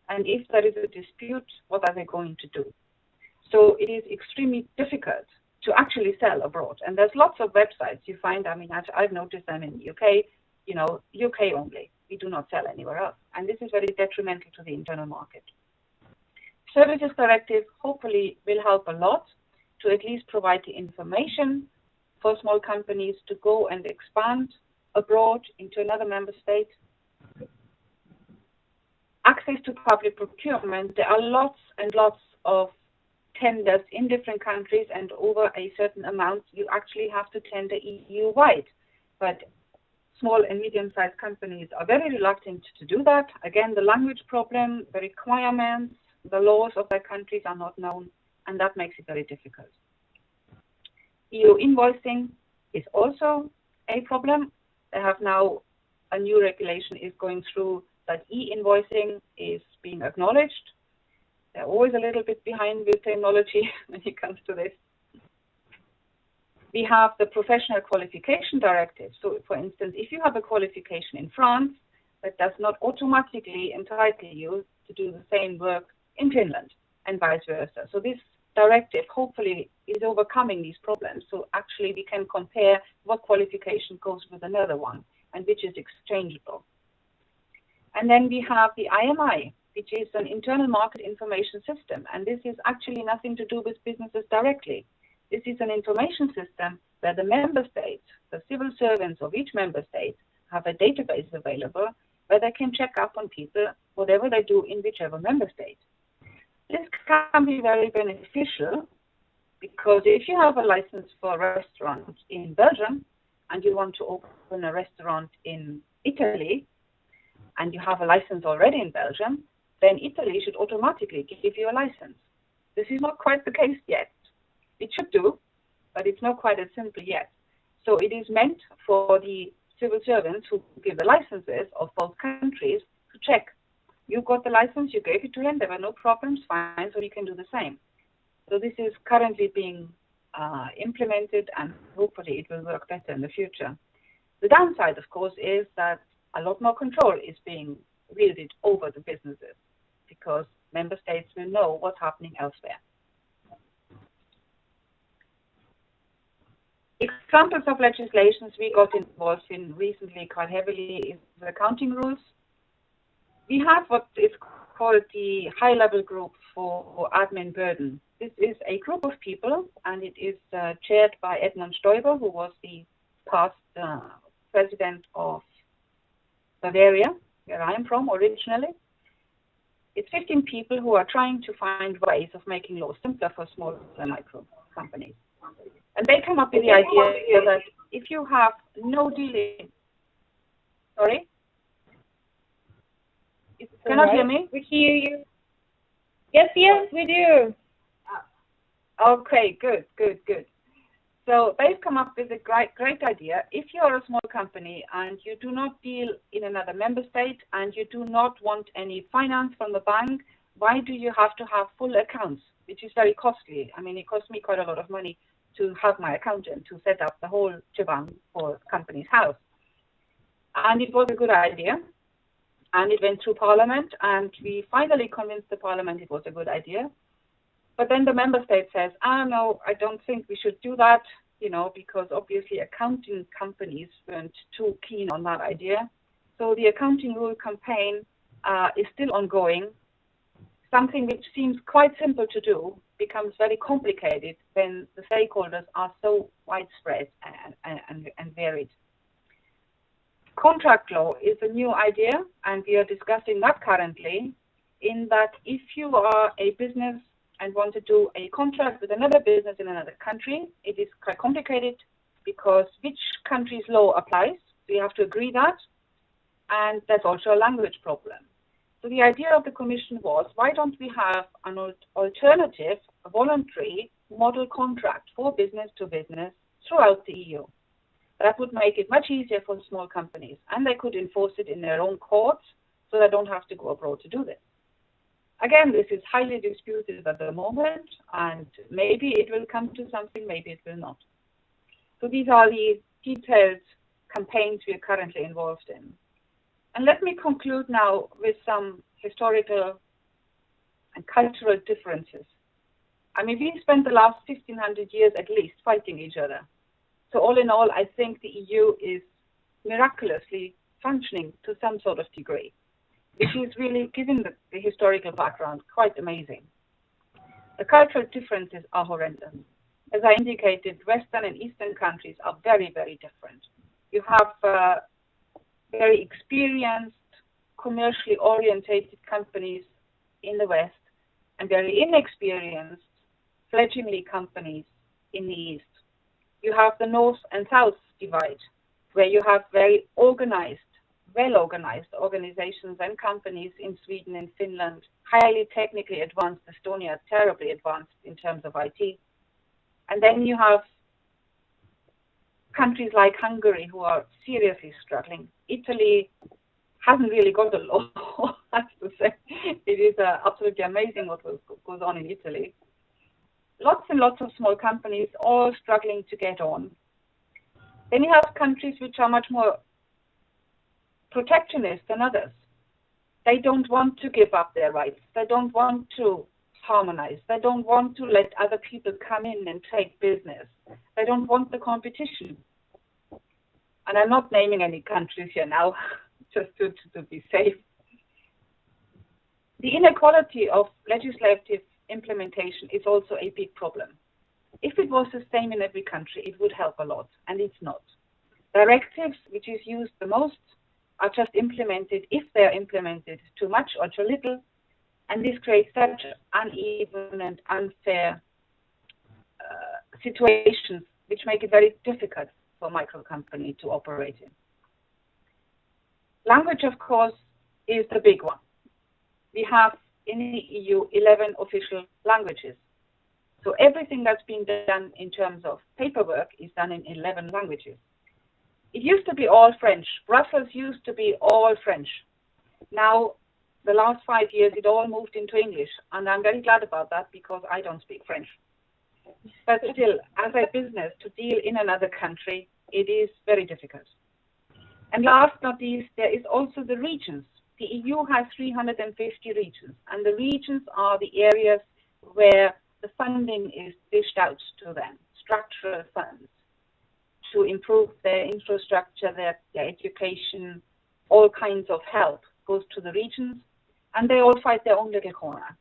And if there is a dispute, what are they going to do? So it is extremely difficult to actually sell abroad. And there's lots of websites you find. I mean, I've noticed them in the UK, you know, UK only. We do not sell anywhere else. And this is very detrimental to the internal market. Services Directive hopefully will help a lot to at least provide the information for small companies to go and expand abroad into another member state. Access to public procurement. There are lots and lots of tenders in different countries, and over a certain amount you actually have to tender EU-wide. But small and medium-sized companies are very reluctant to do that. Again, the language problem, the requirements, the laws of their countries are not known, and that makes it very difficult. EU invoicing is also a problem. They have now a new regulation is going through that e-invoicing is being acknowledged. They're always a little bit behind with technology when it comes to this. We have the professional qualification directive. So, for instance, if you have a qualification in France, that does not automatically entitle you to do the same work in Finland, and vice versa. So this directive hopefully is overcoming these problems. So actually we can compare what qualification goes with another one and which is exchangeable. And then we have the IMI, which is an internal market information system. And this is actually nothing to do with businesses directly. This is an information system where the member states, the civil servants of each member state, have a database available where they can check up on people, whatever they do in whichever member state. This can be very beneficial because if you have a license for a restaurant in Belgium and you want to open a restaurant in Italy, and you have a license already in Belgium, then Italy should automatically give you a license. This is not quite the case yet. It should do, but it's not quite as simple yet. So it is meant for the civil servants who give the licenses of both countries to check. You got the license, you gave it to them, there were no problems, fine, so you can do the same. So this is currently being implemented, and hopefully it will work better in the future. The downside, of course, is that a lot more control is being wielded over the businesses because member states will know what's happening elsewhere. Examples of legislations we got involved in recently quite heavily is the accounting rules. We have what is called the high-level group for admin burden. This is a group of people, and it is chaired by Edmund Stoiber, who was the past president of Bavaria, where I am from originally. It's 15 people who are trying to find ways of making laws simpler for small and micro companies. And they come up with the idea that if you have no dealing... Sorry? Cannot hear me? We hear you. Yes, we do. Okay, good. So they've come up with a great idea. If you're a small company and you do not deal in another member state and you do not want any finance from the bank, why do you have to have full accounts, which is very costly? I mean, it cost me quite a lot of money to have my accountant to set up the whole shebang for the company's house. And it was a good idea. And it went through Parliament, and we finally convinced the Parliament it was a good idea. But then the member state says, no, I don't think we should do that, because obviously accounting companies weren't too keen on that idea. So the accounting rule campaign is still ongoing. Something which seems quite simple to do becomes very complicated when the stakeholders are so widespread and varied. Contract law is a new idea, and we are discussing that currently, in that if you are a business and want to do a contract with another business in another country, it is quite complicated because which country's law applies, so you have to agree that, and there's also a language problem. So the idea of the Commission was, why don't we have an alternative, a voluntary model contract for business to business throughout the EU? That would make it much easier for small companies, and they could enforce it in their own courts, so they don't have to go abroad to do this. Again, this is highly disputed at the moment, and maybe it will come to something, maybe it will not. So these are the detailed campaigns we are currently involved in. And let me conclude now with some historical and cultural differences. I mean, we spent the last 1,500 years at least fighting each other. So all in all, I think the EU is miraculously functioning to some sort of degree, which is really, given the historical background, quite amazing. The cultural differences are horrendous. as I indicated, Western and Eastern countries are very, very different. You have very experienced, commercially orientated companies in the West and very inexperienced, fledgling companies in the East. You have the North and South divide, where you have very organized, well-organized organizations and companies in Sweden and Finland, highly technically advanced. Estonia, terribly advanced in terms of IT. And then you have countries like Hungary who are seriously struggling. Italy hasn't really got a law, I have to say. It is absolutely amazing what goes on in Italy. Lots and lots of small companies all struggling to get on. Then you have countries which are much more protectionist than others. They don't want to give up their rights. They don't want to harmonize. They don't want to let other people come in and take business. They don't want the competition. And I'm not naming any countries here now, just to be safe. The inequality of legislative implementation is also a big problem. If it was the same in every country, it would help a lot, and it's not. Directives, which is used the most, are just implemented if they're implemented too much or too little, and this creates such uneven and unfair situations which make it very difficult for a micro company to operate in. Language, of course, is the big one. We have in the EU 11 official languages. So everything that's being done in terms of paperwork is done in 11 languages. It used to be all French. Brussels used to be all French. Now, the last 5 years, it all moved into English. And I'm very glad about that because I don't speak French. But still, as a business, to deal in another country, it is very difficult. And last but not least, there is also the regions. The EU has 350 regions, and the regions are the areas where the funding is dished out to them, structural funds, to improve their infrastructure, their education, all kinds of help goes to the regions, and they all fight their own little corner.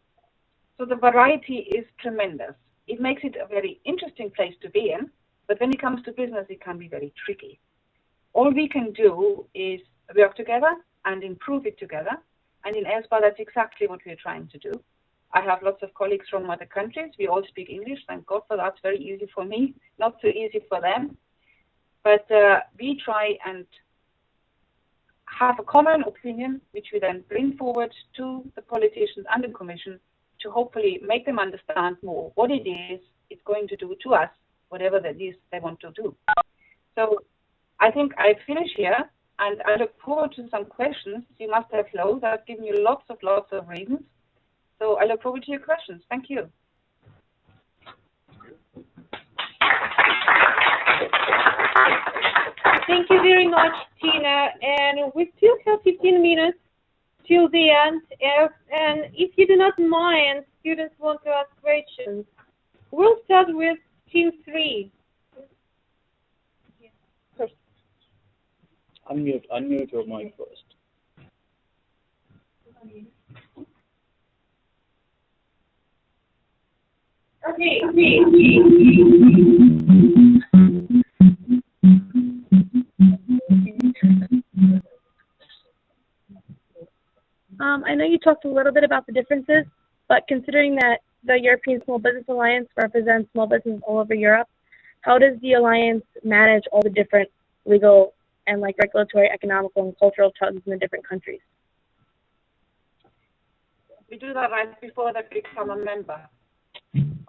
So the variety is tremendous. It makes it a very interesting place to be in, but when it comes to business, it can be very tricky. All we can do is work together and improve it together, and in ESPA, that's exactly what we're trying to do. I have lots of colleagues from other countries. We all speak English, thank God for that. It's very easy for me, not so easy for them. But we try and have a common opinion, which we then bring forward to the politicians and the Commission to hopefully make them understand more what it is it's going to do to us, whatever that is they want to do. So I think I finish here, and I look forward to some questions. You must have loads. I've given you lots of reasons. So I look forward to your questions. Thank you. Thank you very much, Tina. And we still have 15 minutes till the end. And if you do not mind, students want to ask questions. We'll start with Team 3. First. Unmute your mic first. Okay. I know you talked a little bit about the differences, but considering that the European Small Business Alliance represents small businesses all over Europe, how does the alliance manage all the different legal and regulatory, economical, and cultural tugs in the different countries? We do that right before they become a member.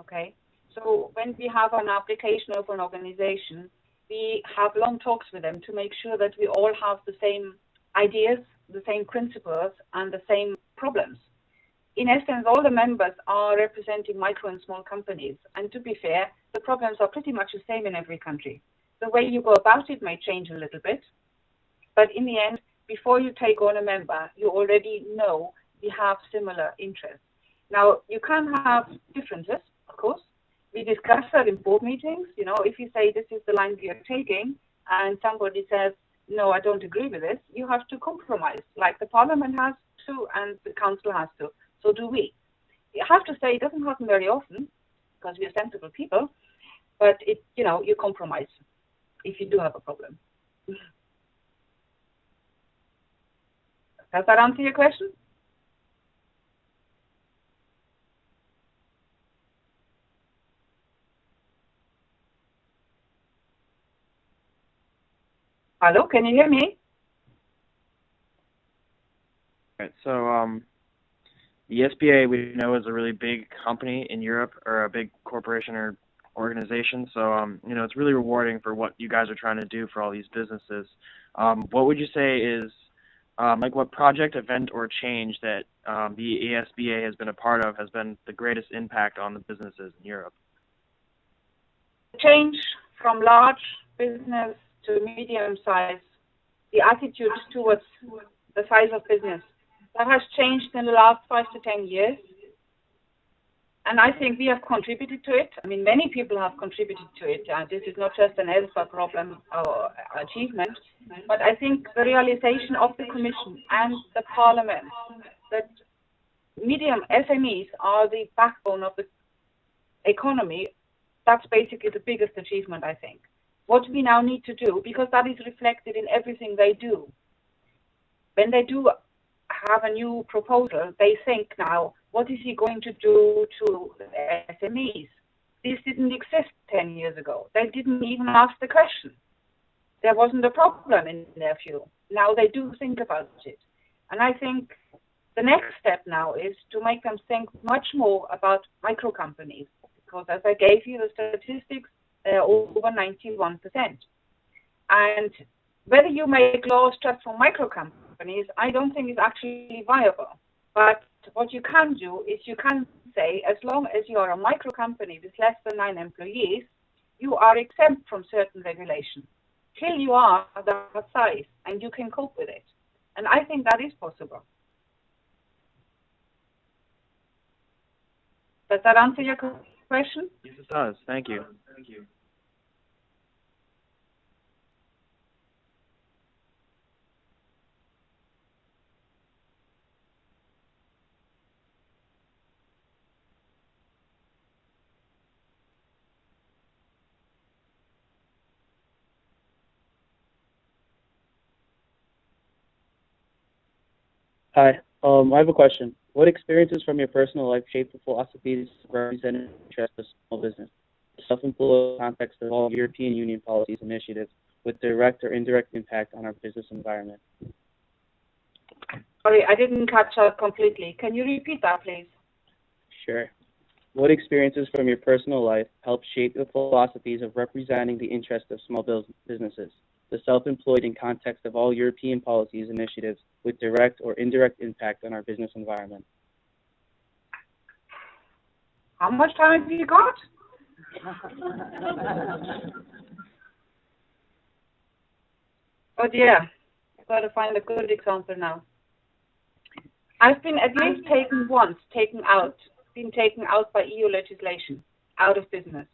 Okay, so when we have an application of an organization, we have long talks with them to make sure that we all have the same ideas, the same principles, and the same problems. In essence, all the members are representing micro and small companies, and to be fair, the problems are pretty much the same in every country. The way you go about it may change a little bit, but in the end, before you take on a member, you already know we have similar interests. Now, you can have differences, of course. We discuss that in board meetings. You know, if you say this is the line we are taking, and somebody says, no, I don't agree with this, you have to compromise, like the Parliament has to and the Council has to. So do we. You have to say it doesn't happen very often, because we are sensible people, but you compromise if you do have a problem. Does that answer your question? Hello, can you hear me? Right, so the SBA, we know, is a really big company in Europe, or a big corporation or organization. So, it's really rewarding for what you guys are trying to do for all these businesses. What would you say is, what project, event, or change that the ASBA has been a part of has been the greatest impact on the businesses in Europe? Change from large business to medium size, the attitude towards the size of business, that has changed in the last 5 to 10 years. And I think we have contributed to it. I mean, many people have contributed to it. This is not just an ELSA problem or achievement, but I think the realization of the Commission and the Parliament that medium SMEs are the backbone of the economy, that's basically the biggest achievement, I think. What we now need to do, because that is reflected in everything they do. When they do have a new proposal, they think now, what is he going to do to SMEs? This didn't exist 10 years ago. They didn't even ask the question. There wasn't a problem in their view. Now they do think about it. And I think the next step now is to make them think much more about micro companies, because as I gave you the statistics, they're over 91%. And whether you make laws just for micro companies, I don't think is actually viable. But what you can do is you can say, as long as you are a micro company with less than 9 employees, you are exempt from certain regulations till you are that size and you can cope with it. And I think that is possible. Does that answer your question? Yes, it does. Thank you. Hi, I have a question. What experiences from your personal life shape the philosophies representing the interest of small business, the self-employed context of all European Union policies and initiatives with direct or indirect impact on our business environment? Sorry, I didn't catch that completely. Can you repeat that, please? Sure. What experiences from your personal life help shape the philosophies of representing the interest of small businesses, the self-employed in context of all European policies and initiatives with direct or indirect impact on our business environment? How much time have you got? Oh dear, I've got to find a good example now. I've been at least taken out by EU legislation, out of business.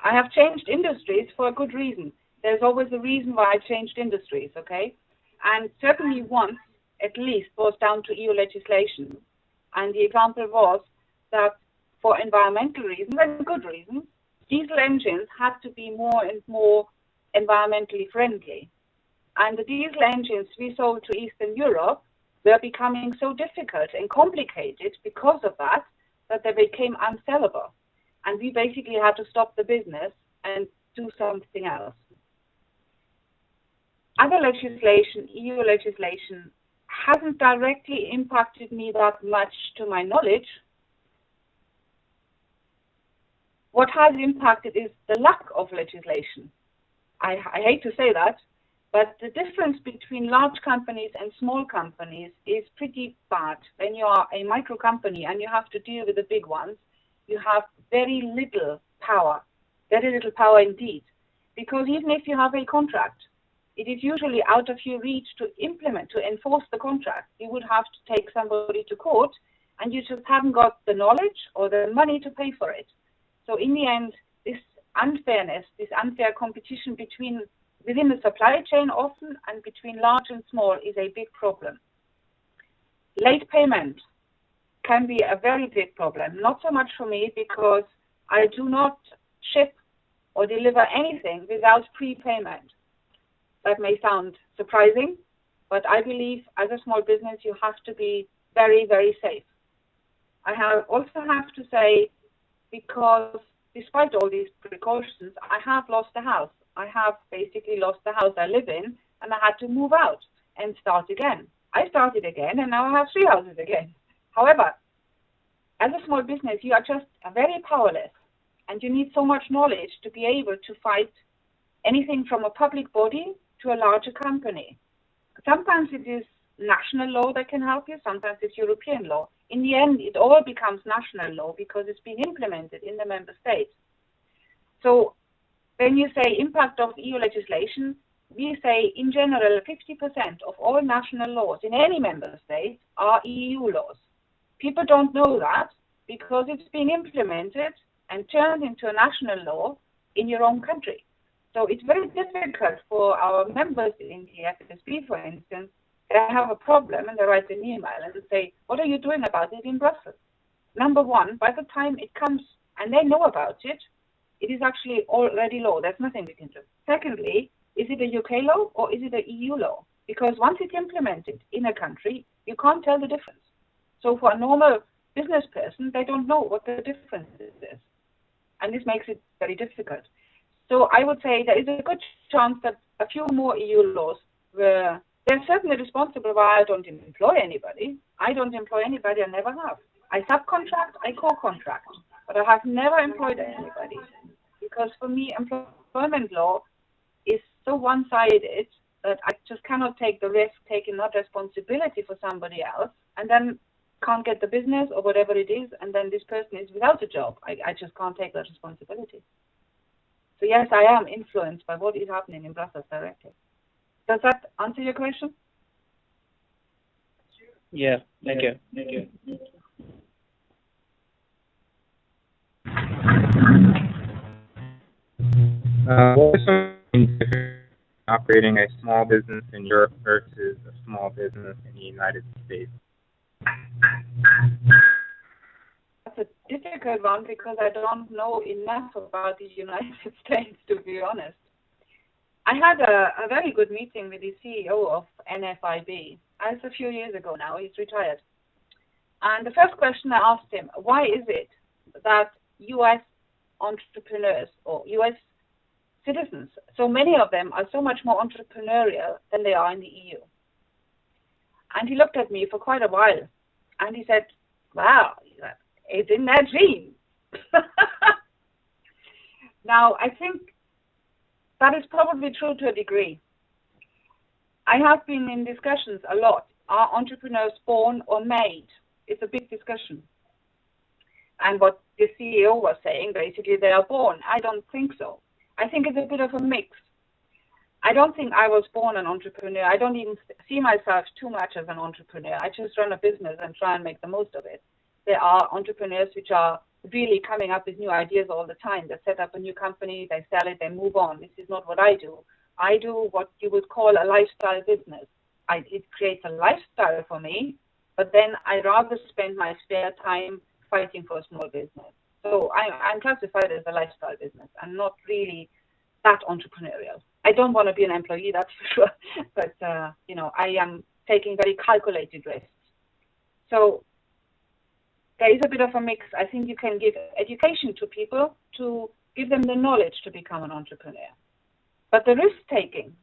I have changed industries for a good reason. There's always a reason why I changed industries, okay? And certainly once, at least, was down to EU legislation. And the example was that for environmental reasons and good reasons, diesel engines had to be more and more environmentally friendly. And the diesel engines we sold to Eastern Europe were becoming so difficult and complicated because of that, that they became unsellable. And we basically had to stop the business and do something else. Other legislation, EU legislation, hasn't directly impacted me that much to my knowledge. What has impacted is the lack of legislation. I hate to say that, but the difference between large companies and small companies is pretty bad. When you are a micro company and you have to deal with the big ones, you have very little power indeed. Because even if you have a contract, it is usually out of your reach to implement, to enforce the contract. You would have to take somebody to court, and you just haven't got the knowledge or the money to pay for it. So in the end, this unfairness, this unfair competition within the supply chain often and between large and small is a big problem. Late payment can be a very big problem. Not so much for me because I do not ship or deliver anything without prepayment. That may sound surprising, but I believe as a small business you have to be very, very safe. I also have to say, because despite all these precautions, I have lost a house. I have basically lost the house I live in, and I had to move out and start again. I started again, and now I have 3 houses again. However, as a small business, you are just very powerless, and you need so much knowledge to be able to fight anything from a public body to a larger company. Sometimes it is national law that can help you, sometimes it's European law. In the end, it all becomes national law because it's being implemented in the member states. So when you say impact of EU legislation, we say in general 50% of all national laws in any member state are EU laws. People don't know that because it's being implemented and turned into a national law in your own country. So it's very difficult for our members in the FSB, for instance, they have a problem and they write an email and they say, what are you doing about it in Brussels? Number one, by the time it comes and they know about it, it is actually already law. There's nothing we can do. Secondly, is it a UK law or is it a EU law? Because once it's implemented in a country, you can't tell the difference. So for a normal business person, they don't know what the difference is. And this makes it very difficult. So I would say there is a good chance that a few more EU laws were, they're certainly responsible why I don't employ anybody. I don't employ anybody, I never have. I subcontract, I co-contract, but I have never employed anybody. Because for me, employment law is so one-sided that I just cannot take the risk, taking not responsibility for somebody else, and then can't get the business or whatever it is, and then this person is without a job. I just can't take that responsibility. So yes, I am influenced by what is happening in Brussels directly. Does that answer your question? Yeah, thank you. Thank you. What are some things operating a small business in Europe versus a small business in the United States? That's a difficult one because I don't know enough about the United States, to be honest. I had a very good meeting with the CEO of NFIB. It's a few years ago now, he's retired. And the first question I asked him, why is it that US entrepreneurs or US citizens, so many of them are so much more entrepreneurial than they are in the EU? And he looked at me for quite a while and he said, wow, it's in their genes. Now, I think that is probably true to a degree. I have been in discussions a lot. Are entrepreneurs born or made? It's a big discussion. And what the CEO was saying, basically they are born. I don't think so. I think it's a bit of a mix. I don't think I was born an entrepreneur. I don't even see myself too much as an entrepreneur. I just run a business and try and make the most of it. There are entrepreneurs which are really coming up with new ideas all the time. They set up a new company, they sell it, they move on. This is not what I do. I do what you would call a lifestyle business. It creates a lifestyle for me, but then I'd rather spend my spare time fighting for a small business. So I'm classified as a lifestyle business and not really that entrepreneurial. I don't want to be an employee, that's for sure, but I am taking very calculated risks. So there is a bit of a mix. I think you can give education to people to give them the knowledge to become an entrepreneur. But the risk-taking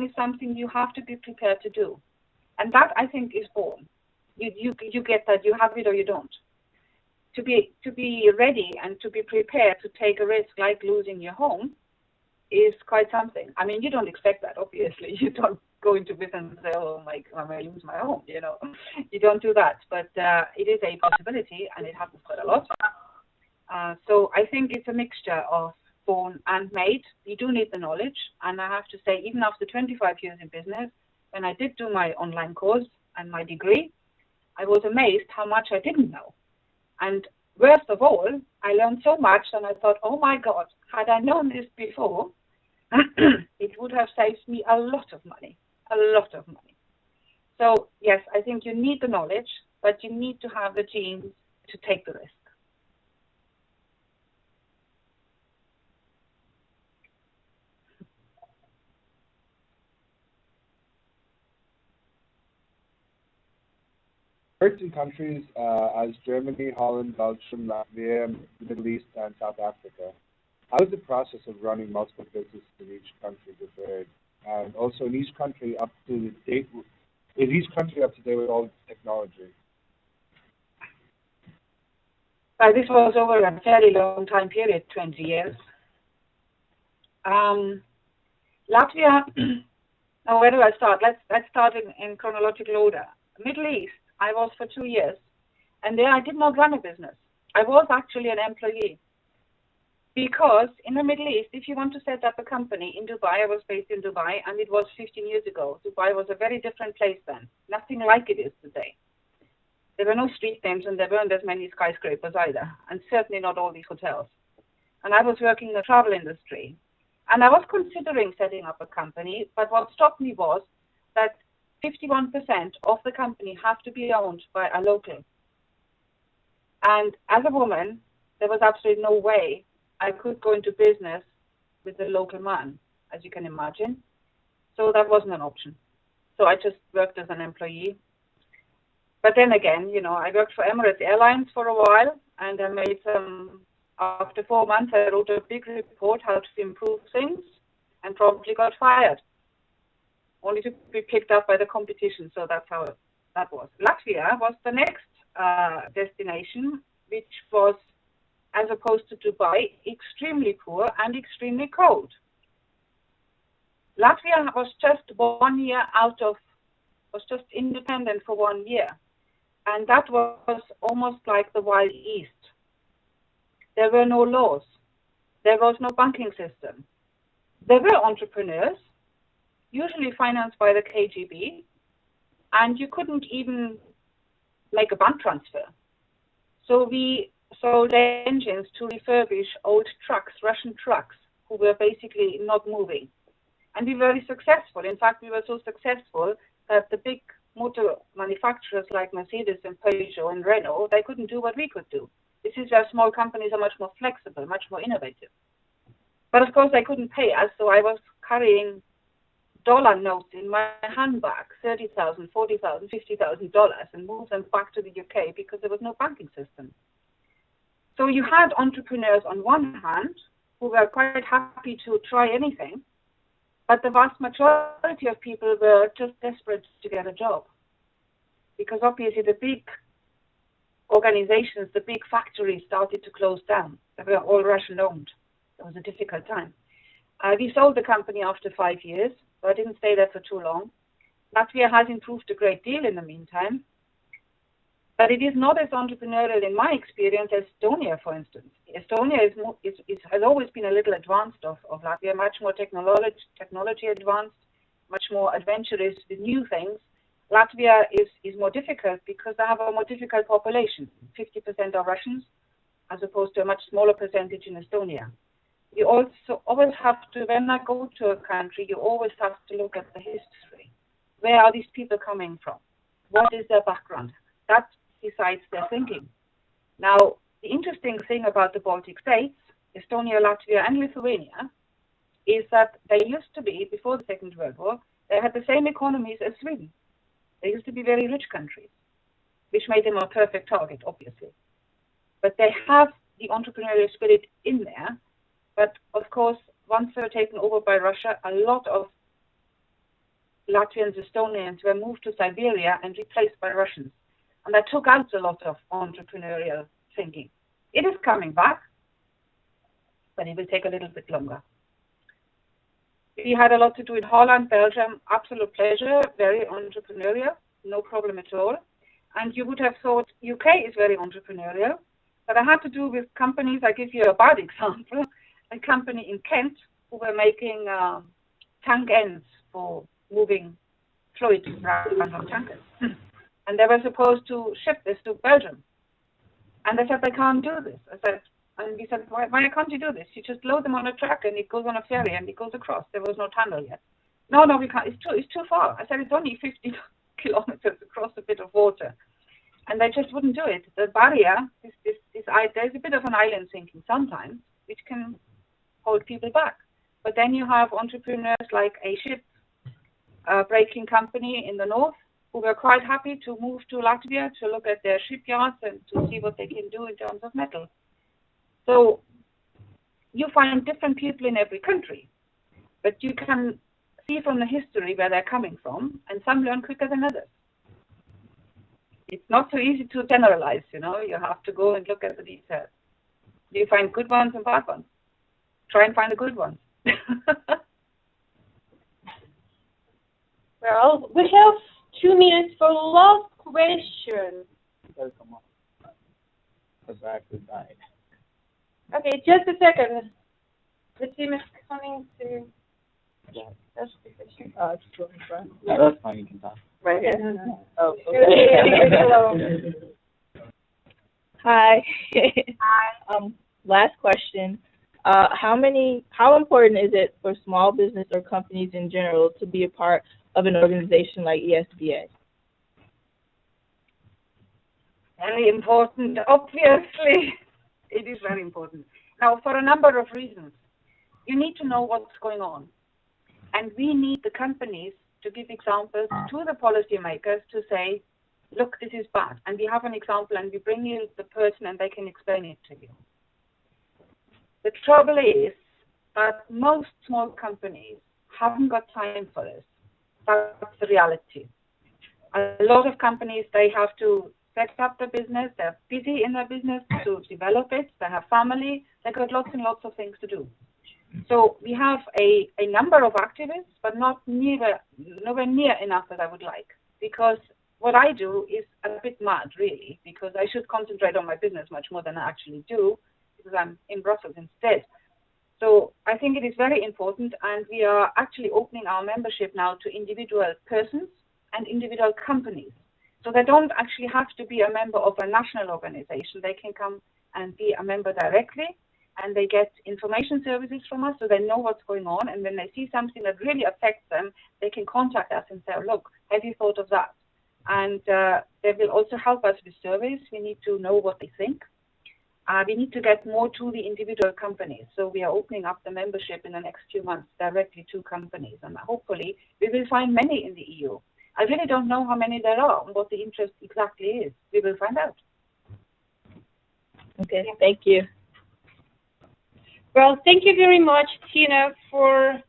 is something you have to be prepared to do. And that, I think, is born. You get that, you have it or you don't. To be ready and to be prepared to take a risk like losing your home is quite something. I mean, you don't expect that, obviously. You don't go into business and say, oh, I may lose my home, You don't do that. But it is a possibility, and it happens quite a lot. So I think it's a mixture of born and made. You do need the knowledge. And I have to say, even after 25 years in business, when I did do my online course and my degree, I was amazed how much I didn't know. And worst of all, I learned so much and I thought, oh my God, had I known this before, it would have saved me a lot of money. So yes, I think you need the knowledge, but you need to have the genes to take the risk. worked in countries as Germany, Holland, Belgium, Latvia, the Middle East, and South Africa. How is the process of running multiple businesses in each country different? And also, in each country, up to date? Is each country up to date with all its technology? This was over a fairly long time period, 20 years. Latvia. Now, where do I start? Let's start in chronological order. Middle East, I was for 2 years, and there I did not run a business. I was actually an employee. Because in the Middle East, if you want to set up a company in Dubai, I was based in Dubai, and it was 15 years ago. Dubai was a very different place then. Nothing like it is today. There were no street names, and there weren't as many skyscrapers either, and certainly not all these hotels. And I was working in the travel industry. And I was considering setting up a company, but what stopped me was that 51% of the company have to be owned by a local. And as a woman, there was absolutely no way I could go into business with a local man, as you can imagine. So that wasn't an option. So I just worked as an employee. But then again, you know, I worked for Emirates Airlines for a while, and I made some, after 4 months, I wrote a big report how to improve things, and promptly got fired, only to be picked up by the competition. So that's how that was. Latvia was the next destination, which was, as opposed to Dubai, extremely poor and extremely cold. Latvia was just 1 year was just independent for 1 year. And that was almost like the Wild East. There were no laws. There was no banking system. There were entrepreneurs, usually financed by the KGB, and you couldn't even make a bank transfer. So we sold engines to refurbish old trucks, Russian trucks, who were basically not moving. And we were very successful. In fact, we were so successful that the big motor manufacturers like Mercedes and Peugeot and Renault, they couldn't do what we could do. This is where small companies are much more flexible, much more innovative. But of course, they couldn't pay us, so I was carrying dollar notes in my handbag, $30,000, $40,000, $50,000, and moved them back to the UK because there was no banking system. So you had entrepreneurs on one hand who were quite happy to try anything, but the vast majority of people were just desperate to get a job. Because obviously the big organizations, the big factories started to close down. They were all Russian owned. It was a difficult time. We sold the company after 5 years, but I didn't stay there for too long. Latvia has improved a great deal in the meantime, but it is not as entrepreneurial in my experience as Estonia, for instance. Estonia has always been a little advanced of Latvia, much more technology advanced, much more adventurous with new things. Latvia is more difficult because they have a more difficult population. 50% are Russians, as opposed to a much smaller percentage in Estonia. You also always have to, when I go to a country, you always have to look at the history. Where are these people coming from? What is their background? That decides their thinking. Now, the interesting thing about the Baltic states, Estonia, Latvia, and Lithuania, is that they used to be, before the Second World War, they had the same economies as Sweden. They used to be very rich countries, which made them a perfect target, obviously. But they have the entrepreneurial spirit in there. But of course, once they were taken over by Russia, a lot of Latvians, Estonians were moved to Siberia and replaced by Russians. And that took out a lot of entrepreneurial thinking. It is coming back, but it will take a little bit longer. We had a lot to do in Holland, Belgium, absolute pleasure, very entrepreneurial, no problem at all. And you would have thought UK is very entrepreneurial, but I had to do with companies. I give you a bad example. A company in Kent who were making tank ends for moving fluid around on tankers. And they were supposed to ship this to Belgium. And they said, they can't do this. And we said, why can't you do this? You just load them on a truck and it goes on a ferry and it goes across. There was no tunnel yet. No, we can't. It's too far. I said, it's only 50 kilometers across a bit of water. And they just wouldn't do it. The barrier, there's a bit of an island thinking sometimes, which can hold people back. But then you have entrepreneurs like a ship breaking company in the north who were quite happy to move to Latvia to look at their shipyards and to see what they can do in terms of metal. So you find different people in every country, but you can see from the history where they're coming from, and some learn quicker than others. It's not so easy to generalize, you know. You have to go and look at the details. You find good ones and bad ones. Try and find the good ones. Well, we have 2 minutes for last question. Okay, just a second. The team is coming to. That's the question. No, that's fine. You can talk. Right here. Oh, okay. Hi. Last question. How important is it for small business or companies in general to be a part of an organization like ESBA? Very important, obviously. It is very important. Now, for a number of reasons. You need to know what's going on. And we need the companies to give examples to the policymakers to say, look, this is bad. And we have an example and we bring you the person and they can explain it to you. The trouble is that most small companies haven't got time for this. That's the reality. A lot of companies, they have to set up the business, they're busy in their business to develop it, they have family, they've got lots and lots of things to do. So we have a number of activists, but nowhere near enough as I would like. Because what I do is a bit mad, really, because I should concentrate on my business much more than I actually do, because I'm in Brussels instead. So I think it is very important, and we are actually opening our membership now to individual persons and individual companies. So they don't actually have to be a member of a national organization. They can come and be a member directly, and they get information services from us so they know what's going on. And when they see something that really affects them, they can contact us and say, oh, look, have you thought of that? And they will also help us with surveys. We need to know what they think. We need to get more to the individual companies. So we are opening up the membership in the next few months directly to companies. And hopefully we will find many in the EU. I really don't know how many there are and what the interest exactly is. We will find out. Okay, thank you. Well, thank you very much, Tina, for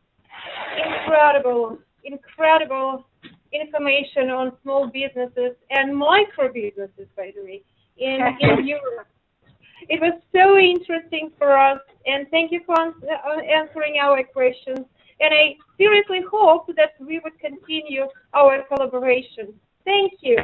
incredible information on small businesses and micro businesses, by the way, in Europe. It was so interesting for us, and thank you for answering our questions. And I seriously hope that we would continue our collaboration. Thank you.